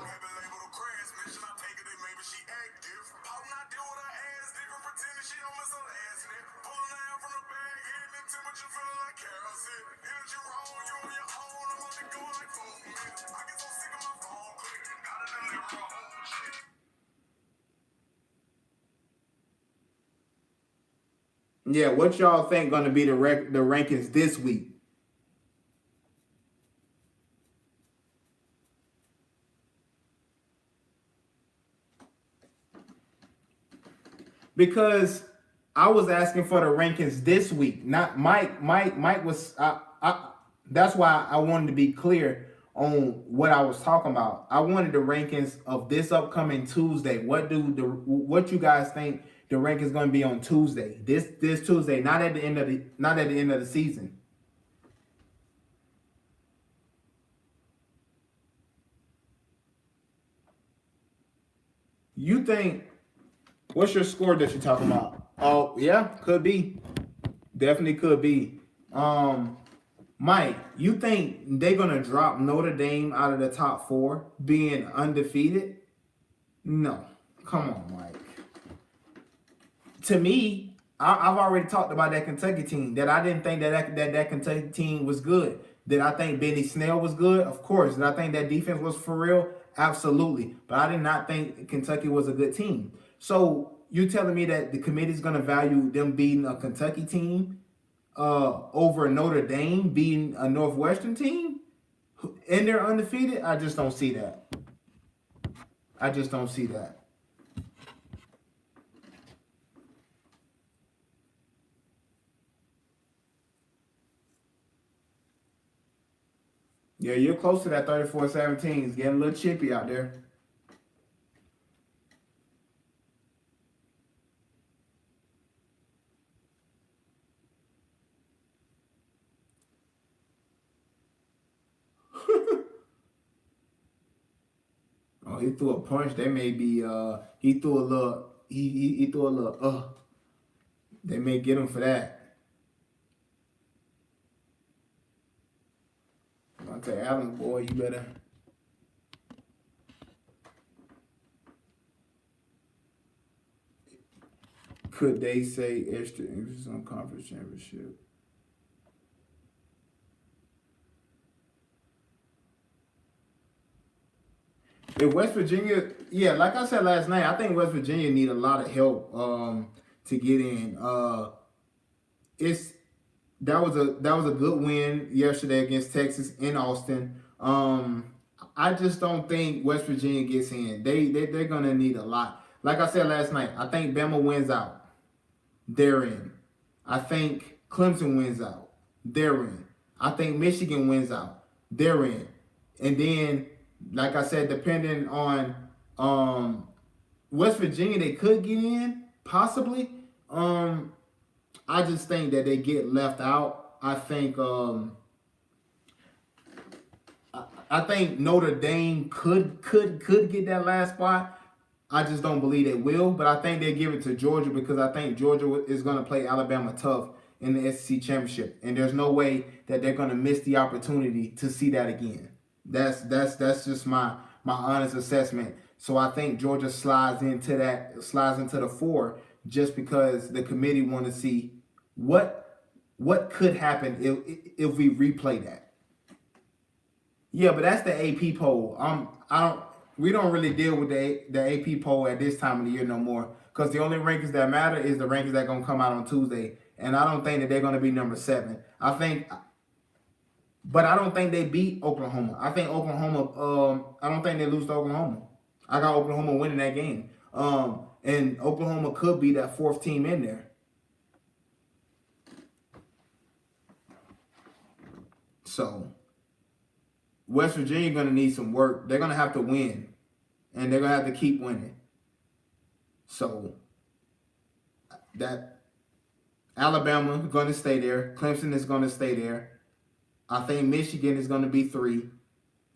Yeah, what y'all think gonna be the rankings this week? Because I was asking for the rankings this week, not Mike. Mike was. That's why I wanted to be clear on what I was talking about. I wanted the rankings of this upcoming Tuesday. What you guys think the rank is going to be on Tuesday? This Tuesday, not at the end of the season. You think? What's your score that you're talking about? Oh yeah, could be. Definitely could be. Mike, you think they're gonna drop Notre Dame out of the top 4, being undefeated? No, come on, Mike. To me, I've already talked about that Kentucky team. That I didn't think that Kentucky team was good. Did I think Benny Snell was good? Of course. Did I think that defense was for real? Absolutely. But I did not think Kentucky was a good team. So you telling me that the committee's gonna value them beating a Kentucky team over Notre Dame beating a Northwestern team and they're undefeated? I just don't see that. I just don't see that. Yeah, you're close to that 34-17. It's getting a little chippy out there. Oh, he threw a punch. They may be he threw a little he threw a little they may get him for that. Okay, Adams, boy, you better. Could they say extra emphasis on conference championship? If West Virginia, yeah, like I said last night, I think West Virginia need a lot of help to get in. It's that was a good win yesterday against Texas in Austin. I just don't think West Virginia gets in. They're gonna need a lot. Like I said last night, I think Bama wins out. They're in. I think Clemson wins out. They're in. I think Michigan wins out. They're in. And then, like I said, depending on West Virginia, they could get in possibly. I just think that they get left out. I think Notre Dame could get that last spot. I just don't believe they will, but I think they give it to Georgia because I think Georgia is going to play Alabama tough in the SEC championship, and there's no way that they're going to miss the opportunity to see that again. That's just my honest assessment. So I think Georgia slides into the four just because the committee want to see what could happen if we replay that. Yeah, but that's the AP poll. I don't. We don't really deal with the AP poll at this time of the year no more because the only rankings that matter is the rankings that gonna come out on Tuesday, and I don't think that they're gonna be number 7. But I don't think they beat Oklahoma. I think Oklahoma. I don't think they lose to Oklahoma. I got Oklahoma winning that game. And Oklahoma could be that 4th team in there. So West Virginia going to need some work. They're going to have to win, and they're going to have to keep winning. So that Alabama is going to stay there. Clemson is going to stay there. I think Michigan is going to be 3,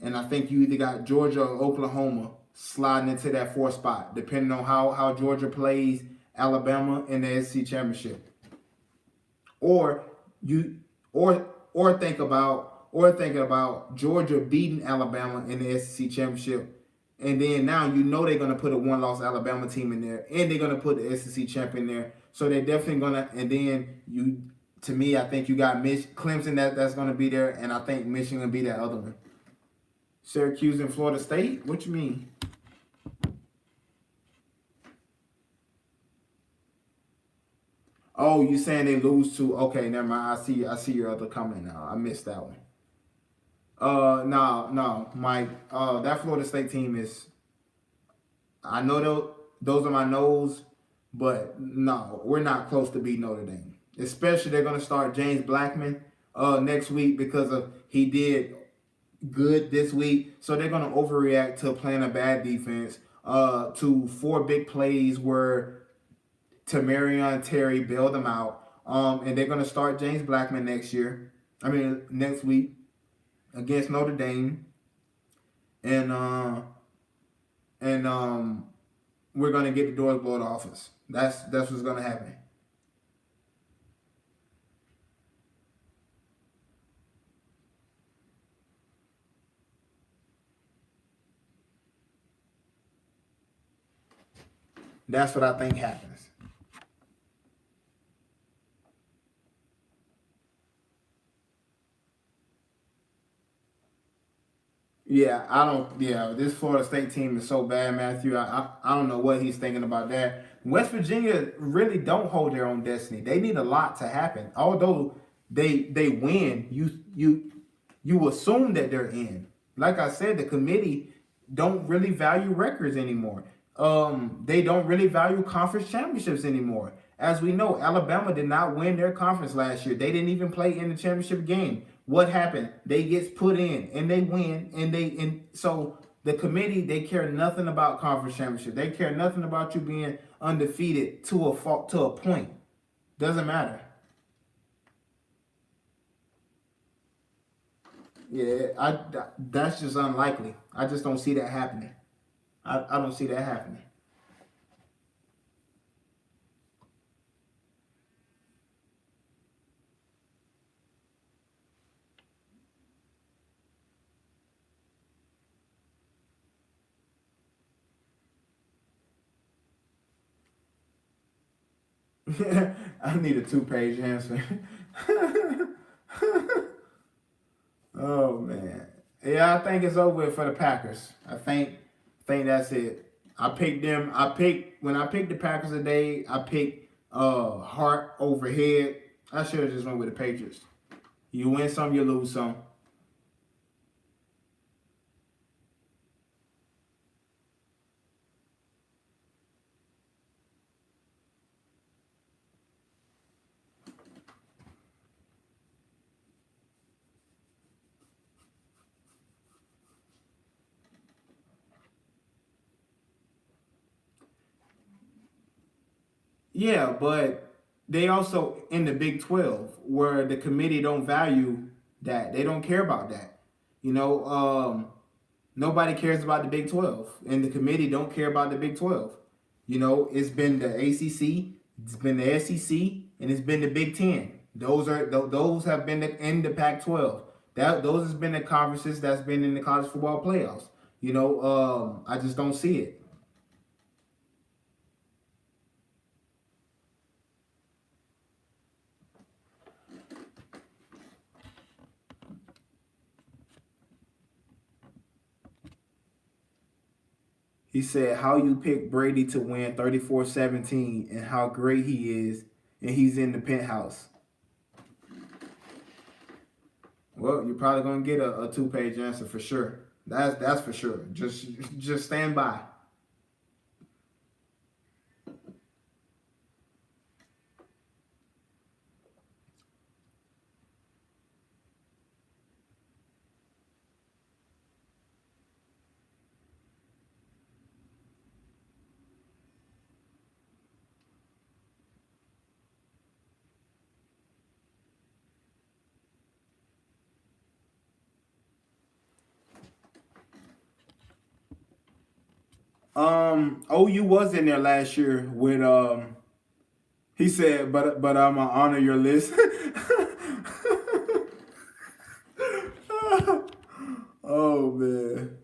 and I think you either got Georgia or Oklahoma sliding into that 4th spot, depending on how Georgia plays Alabama in the SEC championship. Or think about Georgia beating Alabama in the SEC championship, and then now they're gonna put a 1-loss Alabama team in there, and they're gonna put the SEC champion there. So they're definitely gonna. And then to me, I think you got Clemson that's gonna be there, and I think Michigan gonna be that other one. Syracuse and Florida State. What you mean? Oh, you saying they lose to? Okay, never mind. I see your other comment now. I missed that one. No, Mike. That Florida State team is. I know those are my nose, but no, we're not close to beating Notre Dame. Especially they're gonna start James Blackman next week because he did good this week, so they're gonna overreact to playing a bad defense. To 4 big plays where Tamarion Terry bailed them out. And they're gonna start James Blackman next week against Notre Dame, and we're gonna get the doors blown off us. That's what's gonna happen. That's what I think happens. Yeah, I don't. Yeah, this Florida State team is so bad, Matthew. I don't know what he's thinking about that. West Virginia really don't hold their own destiny. They need a lot to happen. Although they win, you assume that they're in. Like I said, the committee don't really value records anymore. They don't really value conference championships anymore. As we know, Alabama did not win their conference last year. They didn't even play in the championship game. What happened? They gets put in and they win, and so the committee, they care nothing about conference championship. They care nothing about you being undefeated to a point. Doesn't matter. Yeah, that's just unlikely. I just don't see that happening. I don't see that happening. I need a 2-page answer. Oh man. Yeah, I think it's over for the Packers. I think that's it. I picked them. When I picked the Packers today, I picked heart over head. I should have just went with the Patriots. You win some, you lose some. Yeah, but they also in the Big 12 where the committee don't value that. They don't care about that. You know, nobody cares about the Big 12, and the committee don't care about the Big 12. You know, it's been the ACC, it's been the SEC, and it's been the Big 10. Those have been in the Pac-12. Those has been the conferences that's been in the college football playoffs. You know, I just don't see it. He said, how you pick Brady to win 34-17 and how great he is, and he's in the penthouse. Well, you're probably gonna get a two-page answer for sure. That's for sure. Just stand by. OU was in there last year with he said, but I'm gonna honor your list. Oh man.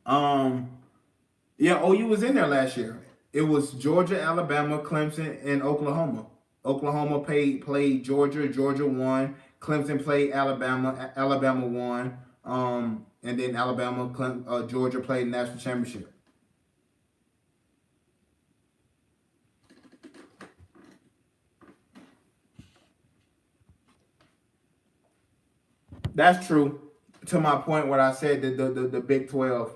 Um yeah, OU was in there last year. It was Georgia, Alabama, Clemson, and Oklahoma. Oklahoma played Georgia. Georgia won. Clemson played Alabama. Alabama won. And then Georgia played national championship. That's true. To my point, what I said, the Big 12.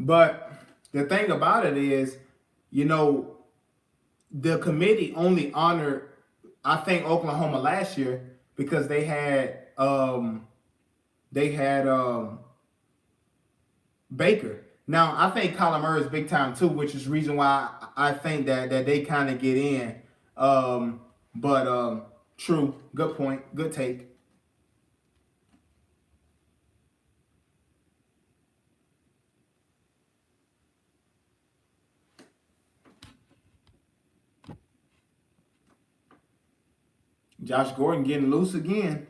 But the thing about it is, you know, the committee only honored, I think, Oklahoma last year because they had Baker. Now I think Kyler Murray is big time too, which is reason why I think that they kind of get in. But true, good point, good take. Josh Gordon getting loose again.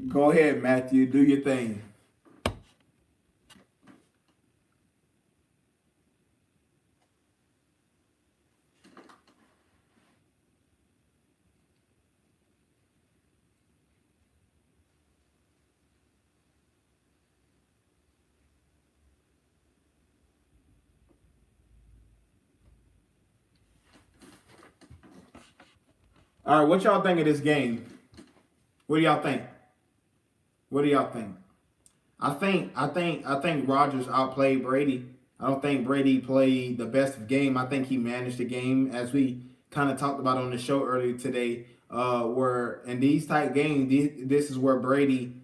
Go ahead, Matthew, do your thing. All right, what y'all think of this game? What do y'all think? What do y'all think? I think Rogers outplayed Brady. I don't think Brady played the best game. I think he managed the game as we kind of talked about on the show earlier today. Where in these type games, this is where Brady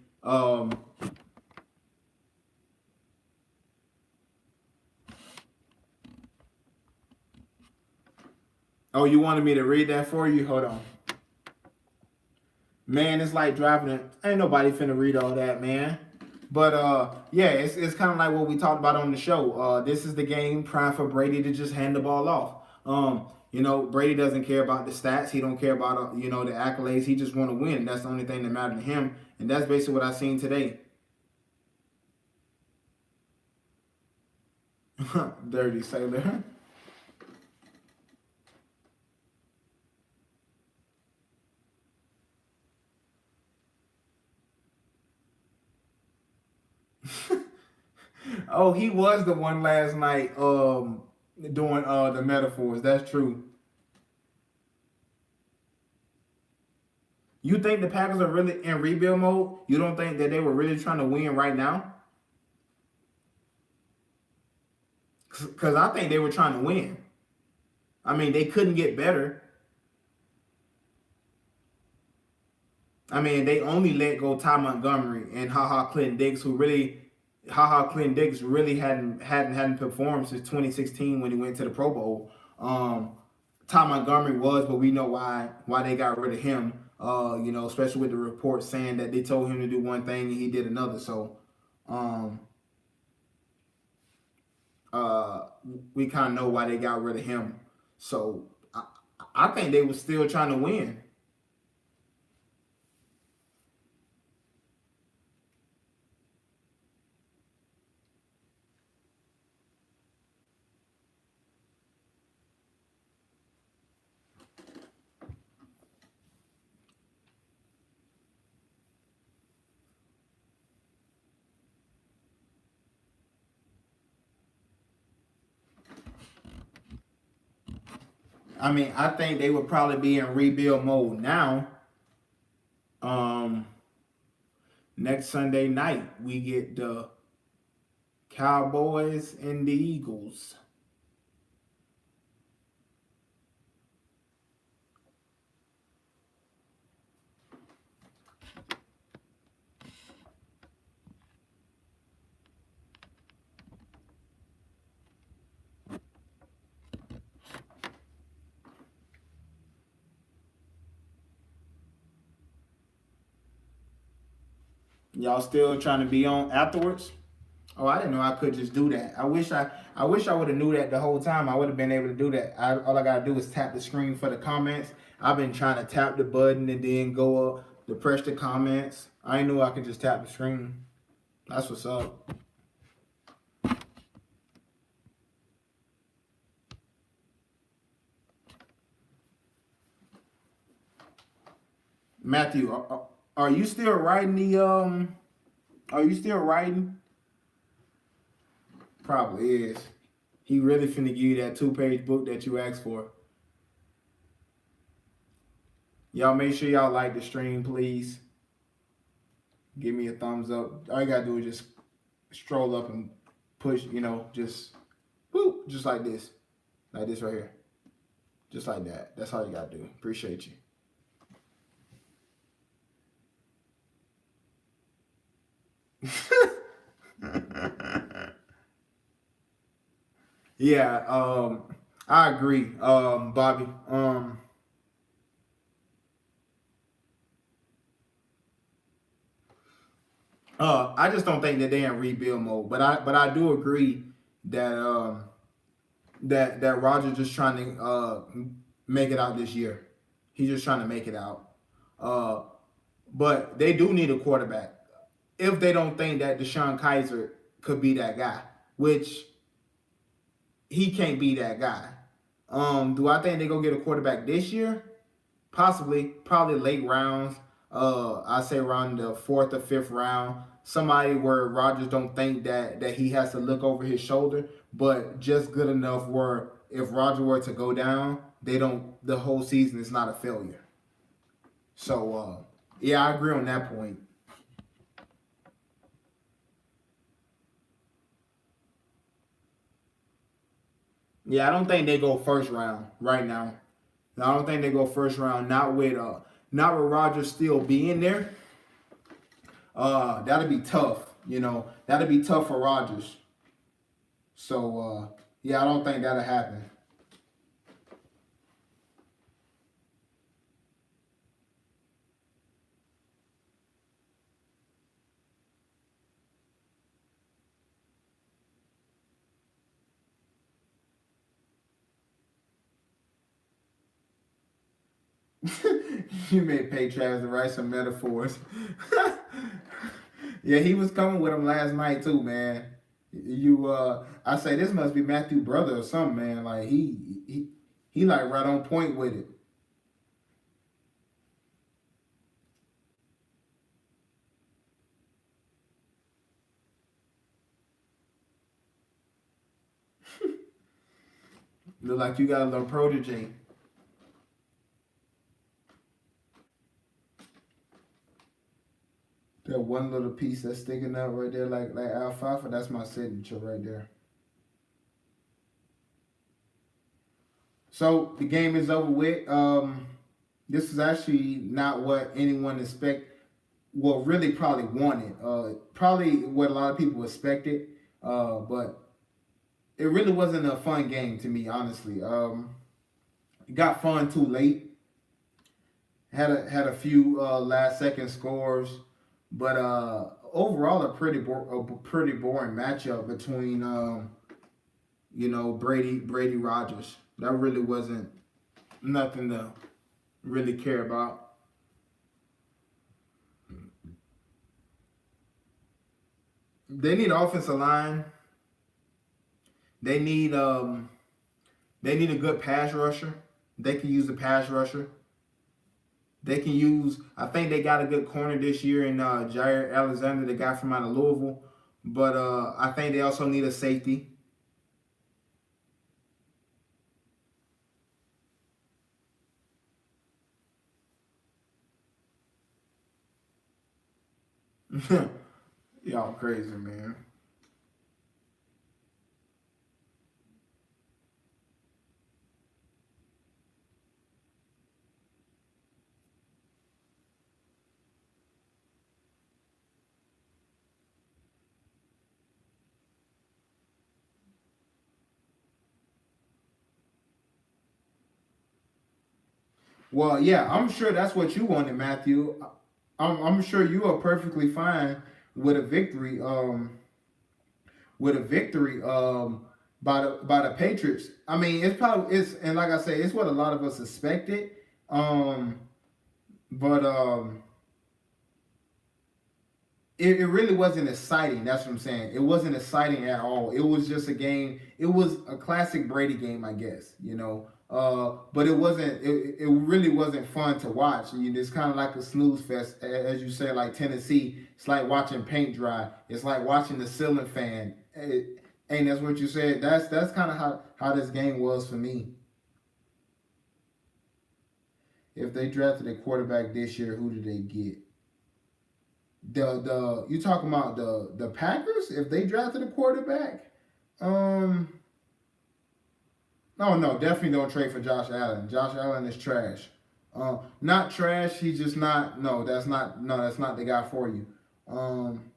Oh, you wanted me to read that for you? Hold on. Man, it's like driving it. Ain't nobody finna read all that, man. But yeah, it's kind of like what we talked about on the show. This is the game trying for Brady to just hand the ball off. Brady doesn't care about the stats. He don't care about the accolades. He just want to win. That's the only thing that matters to him, and that's basically what I seen today. Dirty sailor. Oh, he was the one last night doing the metaphors. That's true. You think the Packers are really in rebuild mode? You don't think that they were really trying to win right now? Because I think they were trying to win. I mean, they couldn't get better. I mean, they only let go Ty Montgomery and Haha Clinton Dix really hadn't performed since 2016 when he went to the Pro Bowl. Ty Montgomery was, but we know why they got rid of him. Especially with the report saying that they told him to do one thing and he did another. So, um, we kind of know why they got rid of him. So, I think they were still trying to win. I mean, I think they would probably be in rebuild mode now. Um, Next Sunday night, we get the Cowboys and the Eagles. Y'all still trying to be on afterwards? Oh, I didn't know I could just do that. I wish I would have knew that the whole time. I would have been able to do that. All I gotta do is tap the screen for the comments. I've been trying to tap the button and then go up to press the comments. I knew I could just tap the screen. That's what's up. Matthew, are you still writing the Are you still writing? Probably is. He really finna give you that 2-page book that you asked for. Y'all make sure y'all like the stream, please. Give me a thumbs up. All you gotta do is just stroll up and push, just boop, just like this. Like this right here. Just like that. That's all you gotta do. Appreciate you. Yeah, I agree, Bobby. I just don't think that they're in rebuild mode, but I do agree that that Roger just trying to make it out this year. He's just trying to make it out. Uh, but they do need a quarterback. If they don't think that Deshaun Kaiser could be that guy, which he can't be that guy. Do I think they go get a quarterback this year? Possibly, probably late rounds. I say around the fourth or fifth round. Somebody where Rodgers don't think that he has to look over his shoulder, but just good enough where if Roger were to go down, they don't. The whole season is not a failure. So yeah, I agree on that point. Yeah, I don't think they go first round right now. I don't think they go first round. Not with Rodgers still being there. That'd be tough. That'd be tough for Rodgers. So yeah, I don't think that'll happen. You may pay Travis to write some metaphors. Yeah, he was coming with him last night too, man. I say this must be Matthew brother or something, man. Like he like right on point with it. Look like you got a little protege. That one little piece that's sticking out right there, like alfalfa. That's my signature right there. So the game is over with. This is actually not what anyone expect. Well, really, probably wanted. Probably what a lot of people expected. But it really wasn't a fun game to me, honestly. It got fun too late. Had a few last second scores, but overall a pretty boring matchup between Brady Rogers. That really wasn't nothing to really care about. They need offensive line. They need um they need a good pass rusher. They can use a pass rusher. They can use. I think they got a good corner this year in Jair Alexander, the guy from out of Louisville. But I think they also need a safety. Y'all crazy, man. Well, yeah, I'm sure that's what you wanted, Matthew. I'm sure you are perfectly fine with a victory. With a victory. By the Patriots. I mean, it's and like I say, it's what a lot of us expected. Um, but it really wasn't exciting. That's what I'm saying. It wasn't exciting at all. It was just a game. It was a classic Brady game, I guess. But it wasn't. It really wasn't fun to watch. It's kind of like a snooze fest, as you say, like Tennessee. It's like watching paint dry. It's like watching the ceiling fan. And that's what you said. That's kind of how this game was for me. If they drafted a quarterback this year, who did they get? The you talking about the Packers? If they drafted a quarterback, um, oh no, definitely don't trade for Josh Allen. Josh Allen is trash. Not trash. He's just not. No, that's not. No, that's not the guy for you. Um,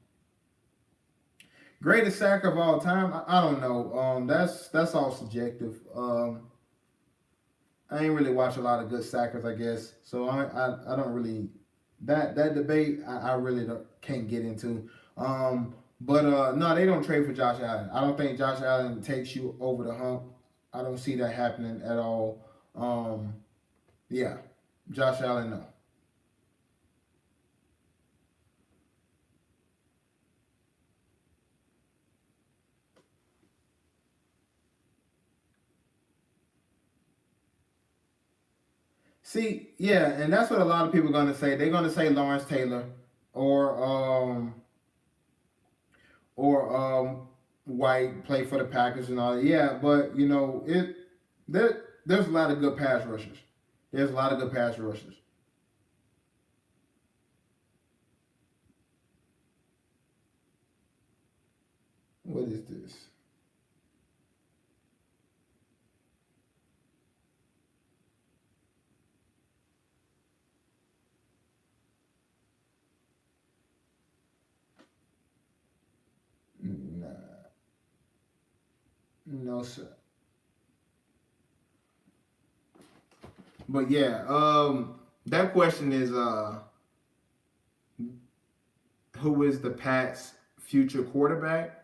Greatest sacker of all time. I don't know. That's all subjective. I ain't really watch a lot of good sackers, I guess. So I don't really that debate. I really can't get into. But no, they don't trade for Josh Allen. I don't think Josh Allen takes you over the hump. I don't see that happening at all. Um, yeah, Josh Allen, no. See, yeah, and that's what a lot of people are gonna say. They're gonna say Lawrence Taylor or um or White play for the Packers and all that. Yeah, but there's a lot of good pass rushers. There's a lot of good pass rushers. What is this? Nah, no sir. But yeah, that question is who is the Pats' future quarterback?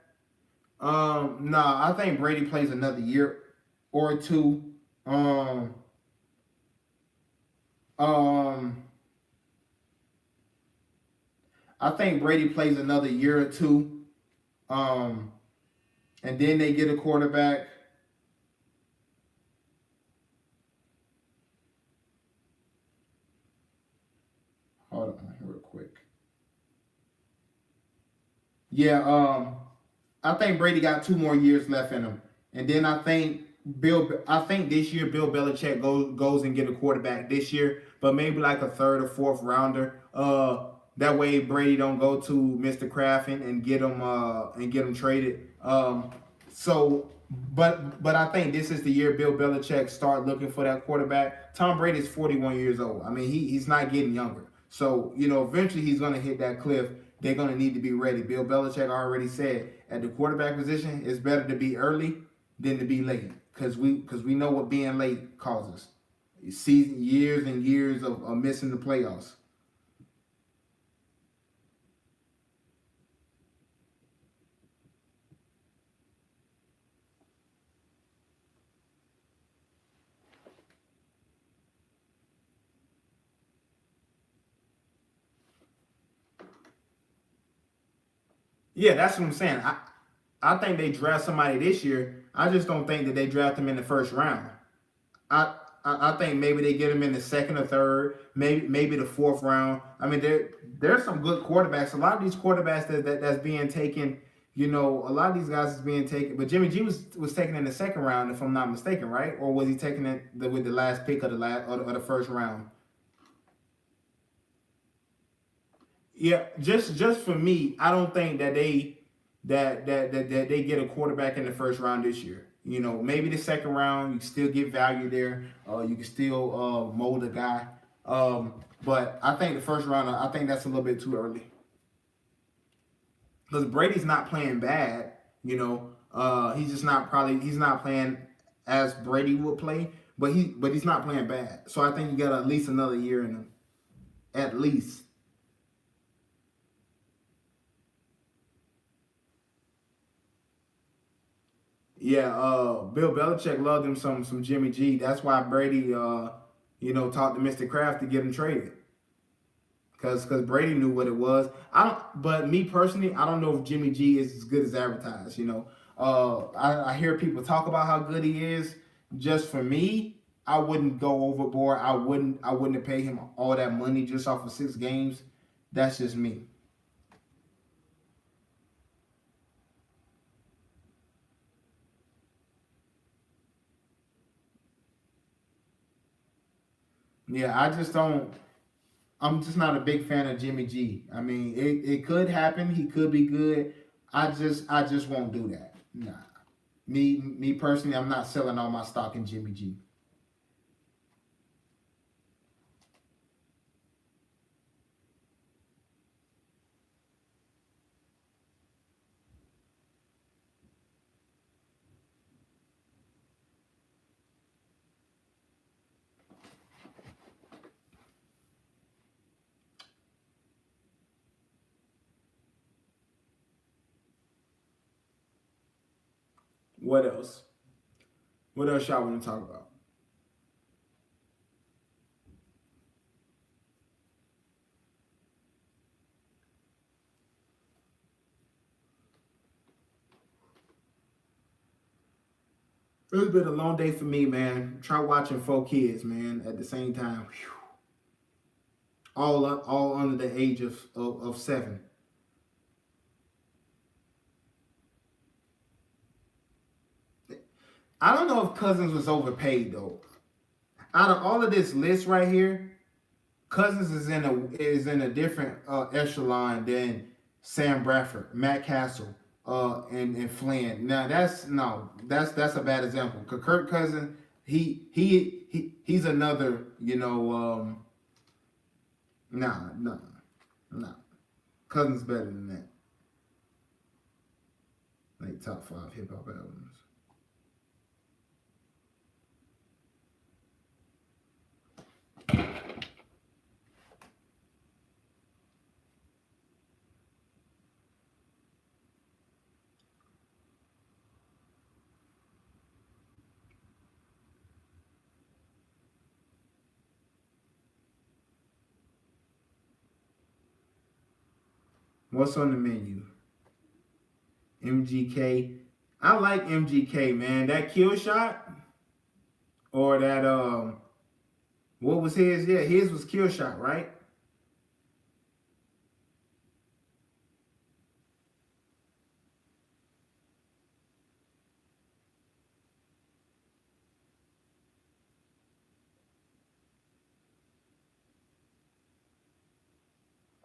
Nah, I think Brady plays another year or two. Um, Um, I think Brady plays another year or two, um, and then they get a quarterback. Hold on, real quick. Yeah, I think Brady got 2 more years left in him, and then I think Bill. I think this year Bill Belichick goes and get a quarterback this year, but maybe like a third or fourth rounder. That way Brady don't go to Mr. Kraft and get him traded. So, but I think this is the year Bill Belichick start looking for that quarterback. Tom Brady is 41 years old. I mean, he's not getting younger. So eventually he's gonna hit that cliff. They're gonna need to be ready. Bill Belichick already said at the quarterback position, it's better to be early than to be late, because we know what being late causes. Season years and years of missing the playoffs. Yeah, that's what I'm saying. I think they draft somebody this year. I just don't think that they draft them in the first round. I think maybe they get him in the second or third, maybe the fourth round. I mean, there's some good quarterbacks. A lot of these quarterbacks that's being taken, a lot of these guys is being taken. But Jimmy G was taken in the second round, if I'm not mistaken, right? Or was he taken with the last pick of the first round? Yeah, just for me, I don't think that they get a quarterback in the first round this year. Maybe the second round you can still get value there. You can still mold a guy. But I think the first round, I think that's a little bit too early because Brady's not playing bad. He's just not probably he's not playing as Brady would play, but he's not playing bad. So I think you got at least another year in him, at least. Yeah, Bill Belichick loved him some Jimmy G. That's why Brady, talked to Mr. Kraft to get him traded. Cause Brady knew what it was. But me personally, I don't know if Jimmy G is as good as advertised. I hear people talk about how good he is. Just for me, I wouldn't go overboard. I wouldn't have paid him all that money just off of 6 games. That's just me. Yeah, I just don't. I'm just not a big fan of Jimmy G. I mean, it could happen. He could be good. I just won't do that. Nah. Me personally, I'm not selling all my stock in Jimmy G. What else? What else y'all want to talk about? It's been a long day for me, man. Try watching 4 kids, man, at the same time. Whew. All under the age of 7. I don't know if Cousins was overpaid though. Out of all of this list right here, Cousins is in a different echelon than Sam Bradford, Matt Castle, and Flynn. Now that's no, that's a bad example. 'Cause Kirk Cousins, he's another, nah, nah, nah. Cousins better than that. Like top 5 hip hop albums. What's on the menu? MGK. I like MGK, man. That kill shot or that what was his? Yeah, his was kill shot, right?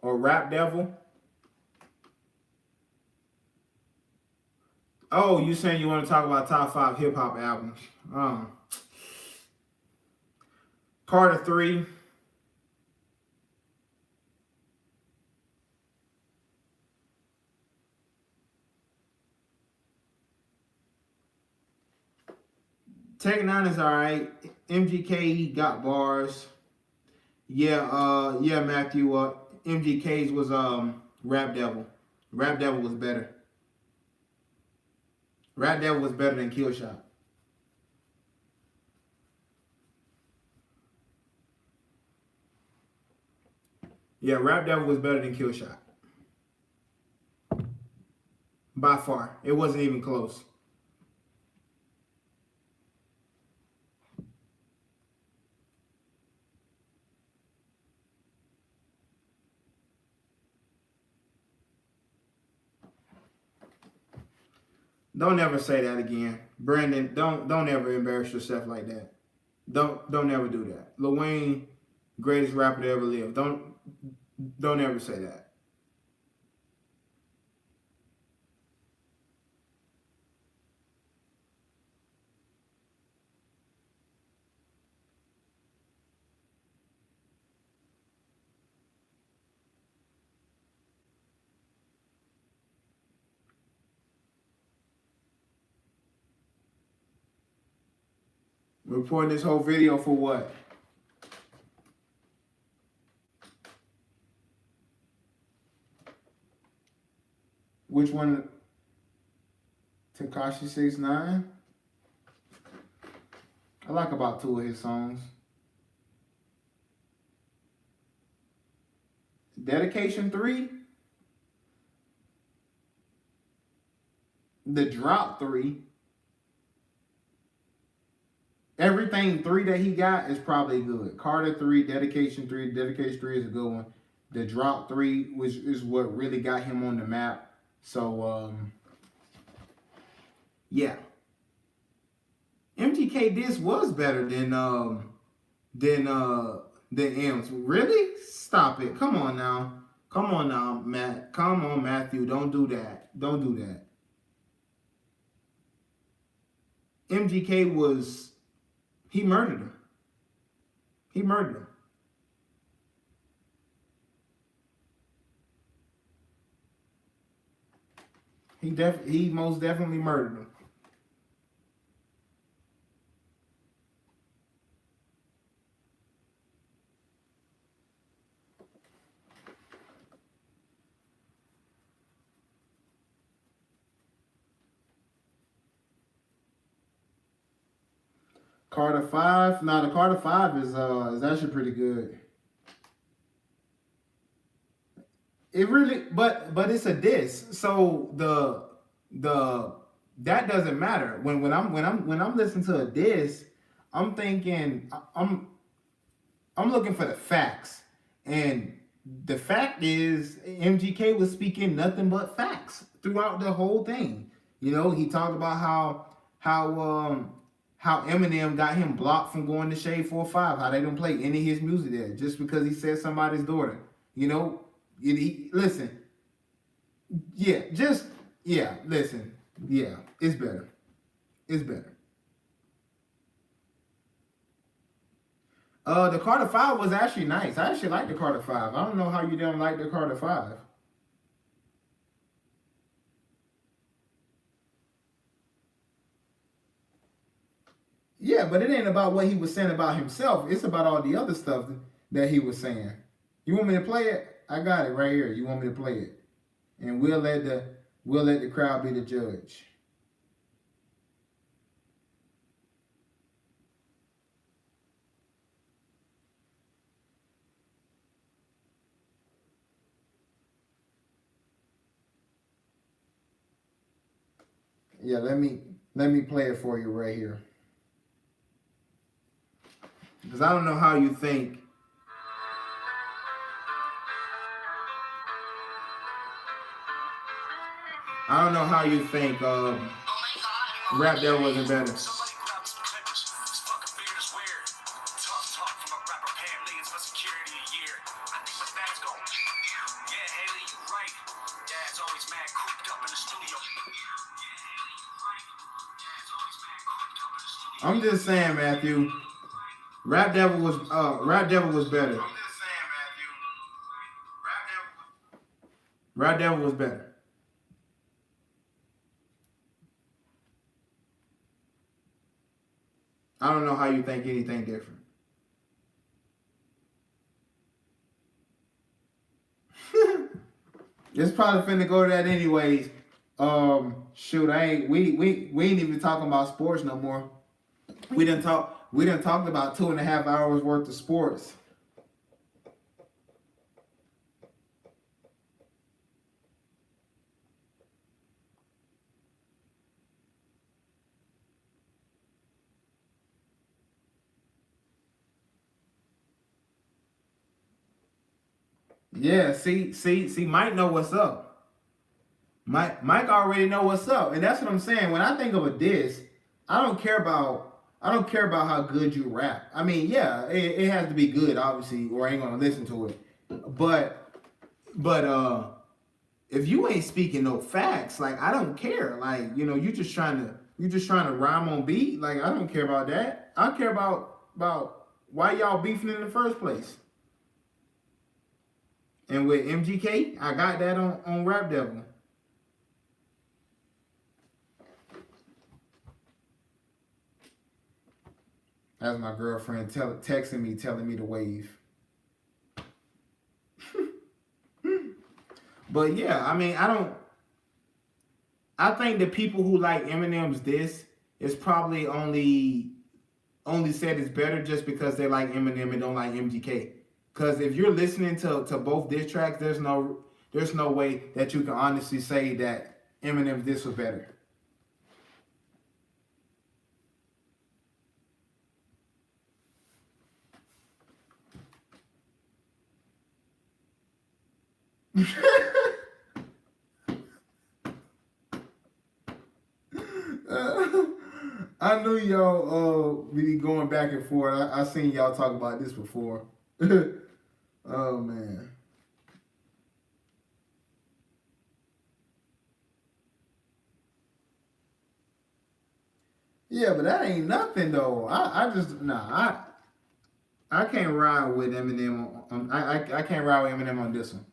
Or Rap Devil. Oh, you saying you want to talk about top 5 hip hop albums? Carter 3. Tech Nine is alright. MGK got bars. Yeah, Matthew. MGK's was Rap Devil. Rap Devil was better. Rap Devil was better than Kill Shot. Yeah, Rap Devil was better than Kill Shot. By far. It wasn't even close. Don't ever say that again. Brandon, don't ever embarrass yourself like that. Don't ever do that. Lil Wayne, greatest rapper to ever live. Don't ever say that. We're recording this whole video for what? Which one? Tekashi 6ix9ine? I like about 2 of his songs. Dedication 3? The Drop 3? Everything 3 that he got is probably good. Carter 3, Dedication 3. Dedication 3 is a good one. The Drop 3 is what really got him on the map. So, yeah. MGK disc was better than M's. Really? Stop it. Come on now. Come on now, Matt. Come on, Matthew. Don't do that. Don't do that. MGK was, he murdered him. He murdered him. He most definitely murdered him. Carter 5. Now the Carter 5 is actually pretty good. It really, but it's a diss. So that doesn't matter. When I'm listening to a diss, I'm thinking I'm looking for the facts. And the fact is MGK was speaking nothing but facts throughout the whole thing. You know, he talked about how Eminem got him blocked from going to Shade 4-5, how they don't play any of his music there just because he said somebody's daughter. You know, listen. Yeah, listen. Yeah, it's better. It's better. The Carter 5 was actually nice. I actually like the Carter 5. I don't know how you don't like the Carter 5. Yeah, but it ain't about what he was saying about himself. It's about all the other stuff that he was saying. You want me to play it? I got it right here. You want me to play it? And we'll let the crowd be the judge. Yeah, let me play it for you right here. Because I don't know how you think. I don't know how you think Rap Devil wasn't better. I'm just saying, Matthew. Rap Devil was better. Rap Devil was better. I don't know how you think anything different. It's probably finna go to that anyways. Shoot, I ain't we ain't even talking about sports no more. We done talked about 2.5 hours worth of sports. Yeah, see, Mike know what's up. Mike already know what's up, and that's what I'm saying. When I think of a diss, I don't care about how good you rap. I mean, yeah, it has to be good, obviously, or I ain't gonna listen to it. But if you ain't speaking no facts, like I don't care. Like you just trying to rhyme on beat. Like I don't care about that. I care about why y'all beefing in the first place. And with MGK, I got that on Rap Devil. That's my girlfriend texting me, telling me to wave. But yeah, I mean, I think the people who like Eminem's diss is probably only said it's better just because they like Eminem and don't like MGK. Because if you're listening to both diss tracks, there's no way that you can honestly say that Eminem's diss was better. I knew y'all be going back and forth. I seen y'all talk about this before. Oh man. Yeah, but that ain't nothing though. I just I can't ride with Eminem I can't ride with Eminem on this one.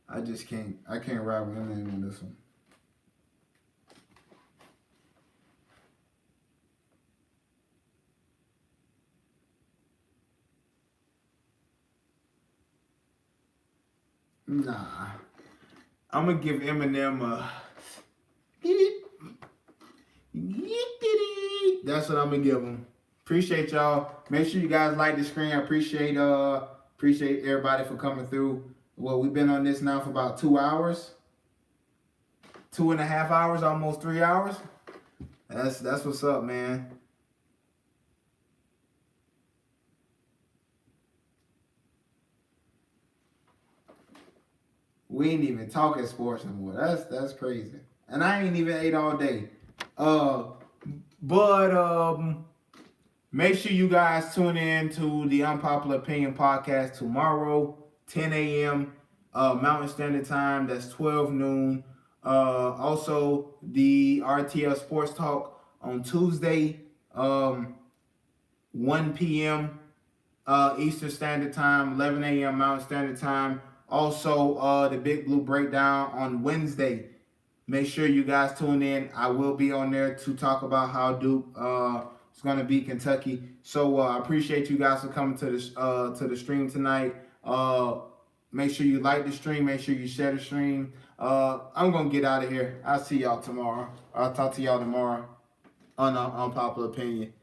I just can't. I can't ride with Eminem on this one. Nah. I'm gonna give Eminem a. That's what I'm gonna give him. Appreciate y'all. Make sure you guys like the screen. I appreciate everybody for coming through. Well, we've been on this now for about 2 hours, 2.5 hours, almost 3 hours. That's what's up, man. We ain't even talking sports anymore. That's crazy. And I ain't even ate all day. Uh, but make sure you guys tune in to the Unpopular Opinion podcast tomorrow, 10 a.m. Mountain Standard Time. That's 12 noon. Also, the RTL Sports Talk on Tuesday, 1 p.m. Eastern Standard Time, 11 a.m. Mountain Standard Time. Also, the Big Blue Breakdown on Wednesday. Make sure you guys tune in. I will be on there to talk about how Duke is going to beat Kentucky. So I appreciate you guys for coming to the stream tonight. Make sure you like the stream. Make sure you share the stream. I'm going to get out of here. I'll see y'all tomorrow. I'll talk to y'all tomorrow on Unpopular Opinion.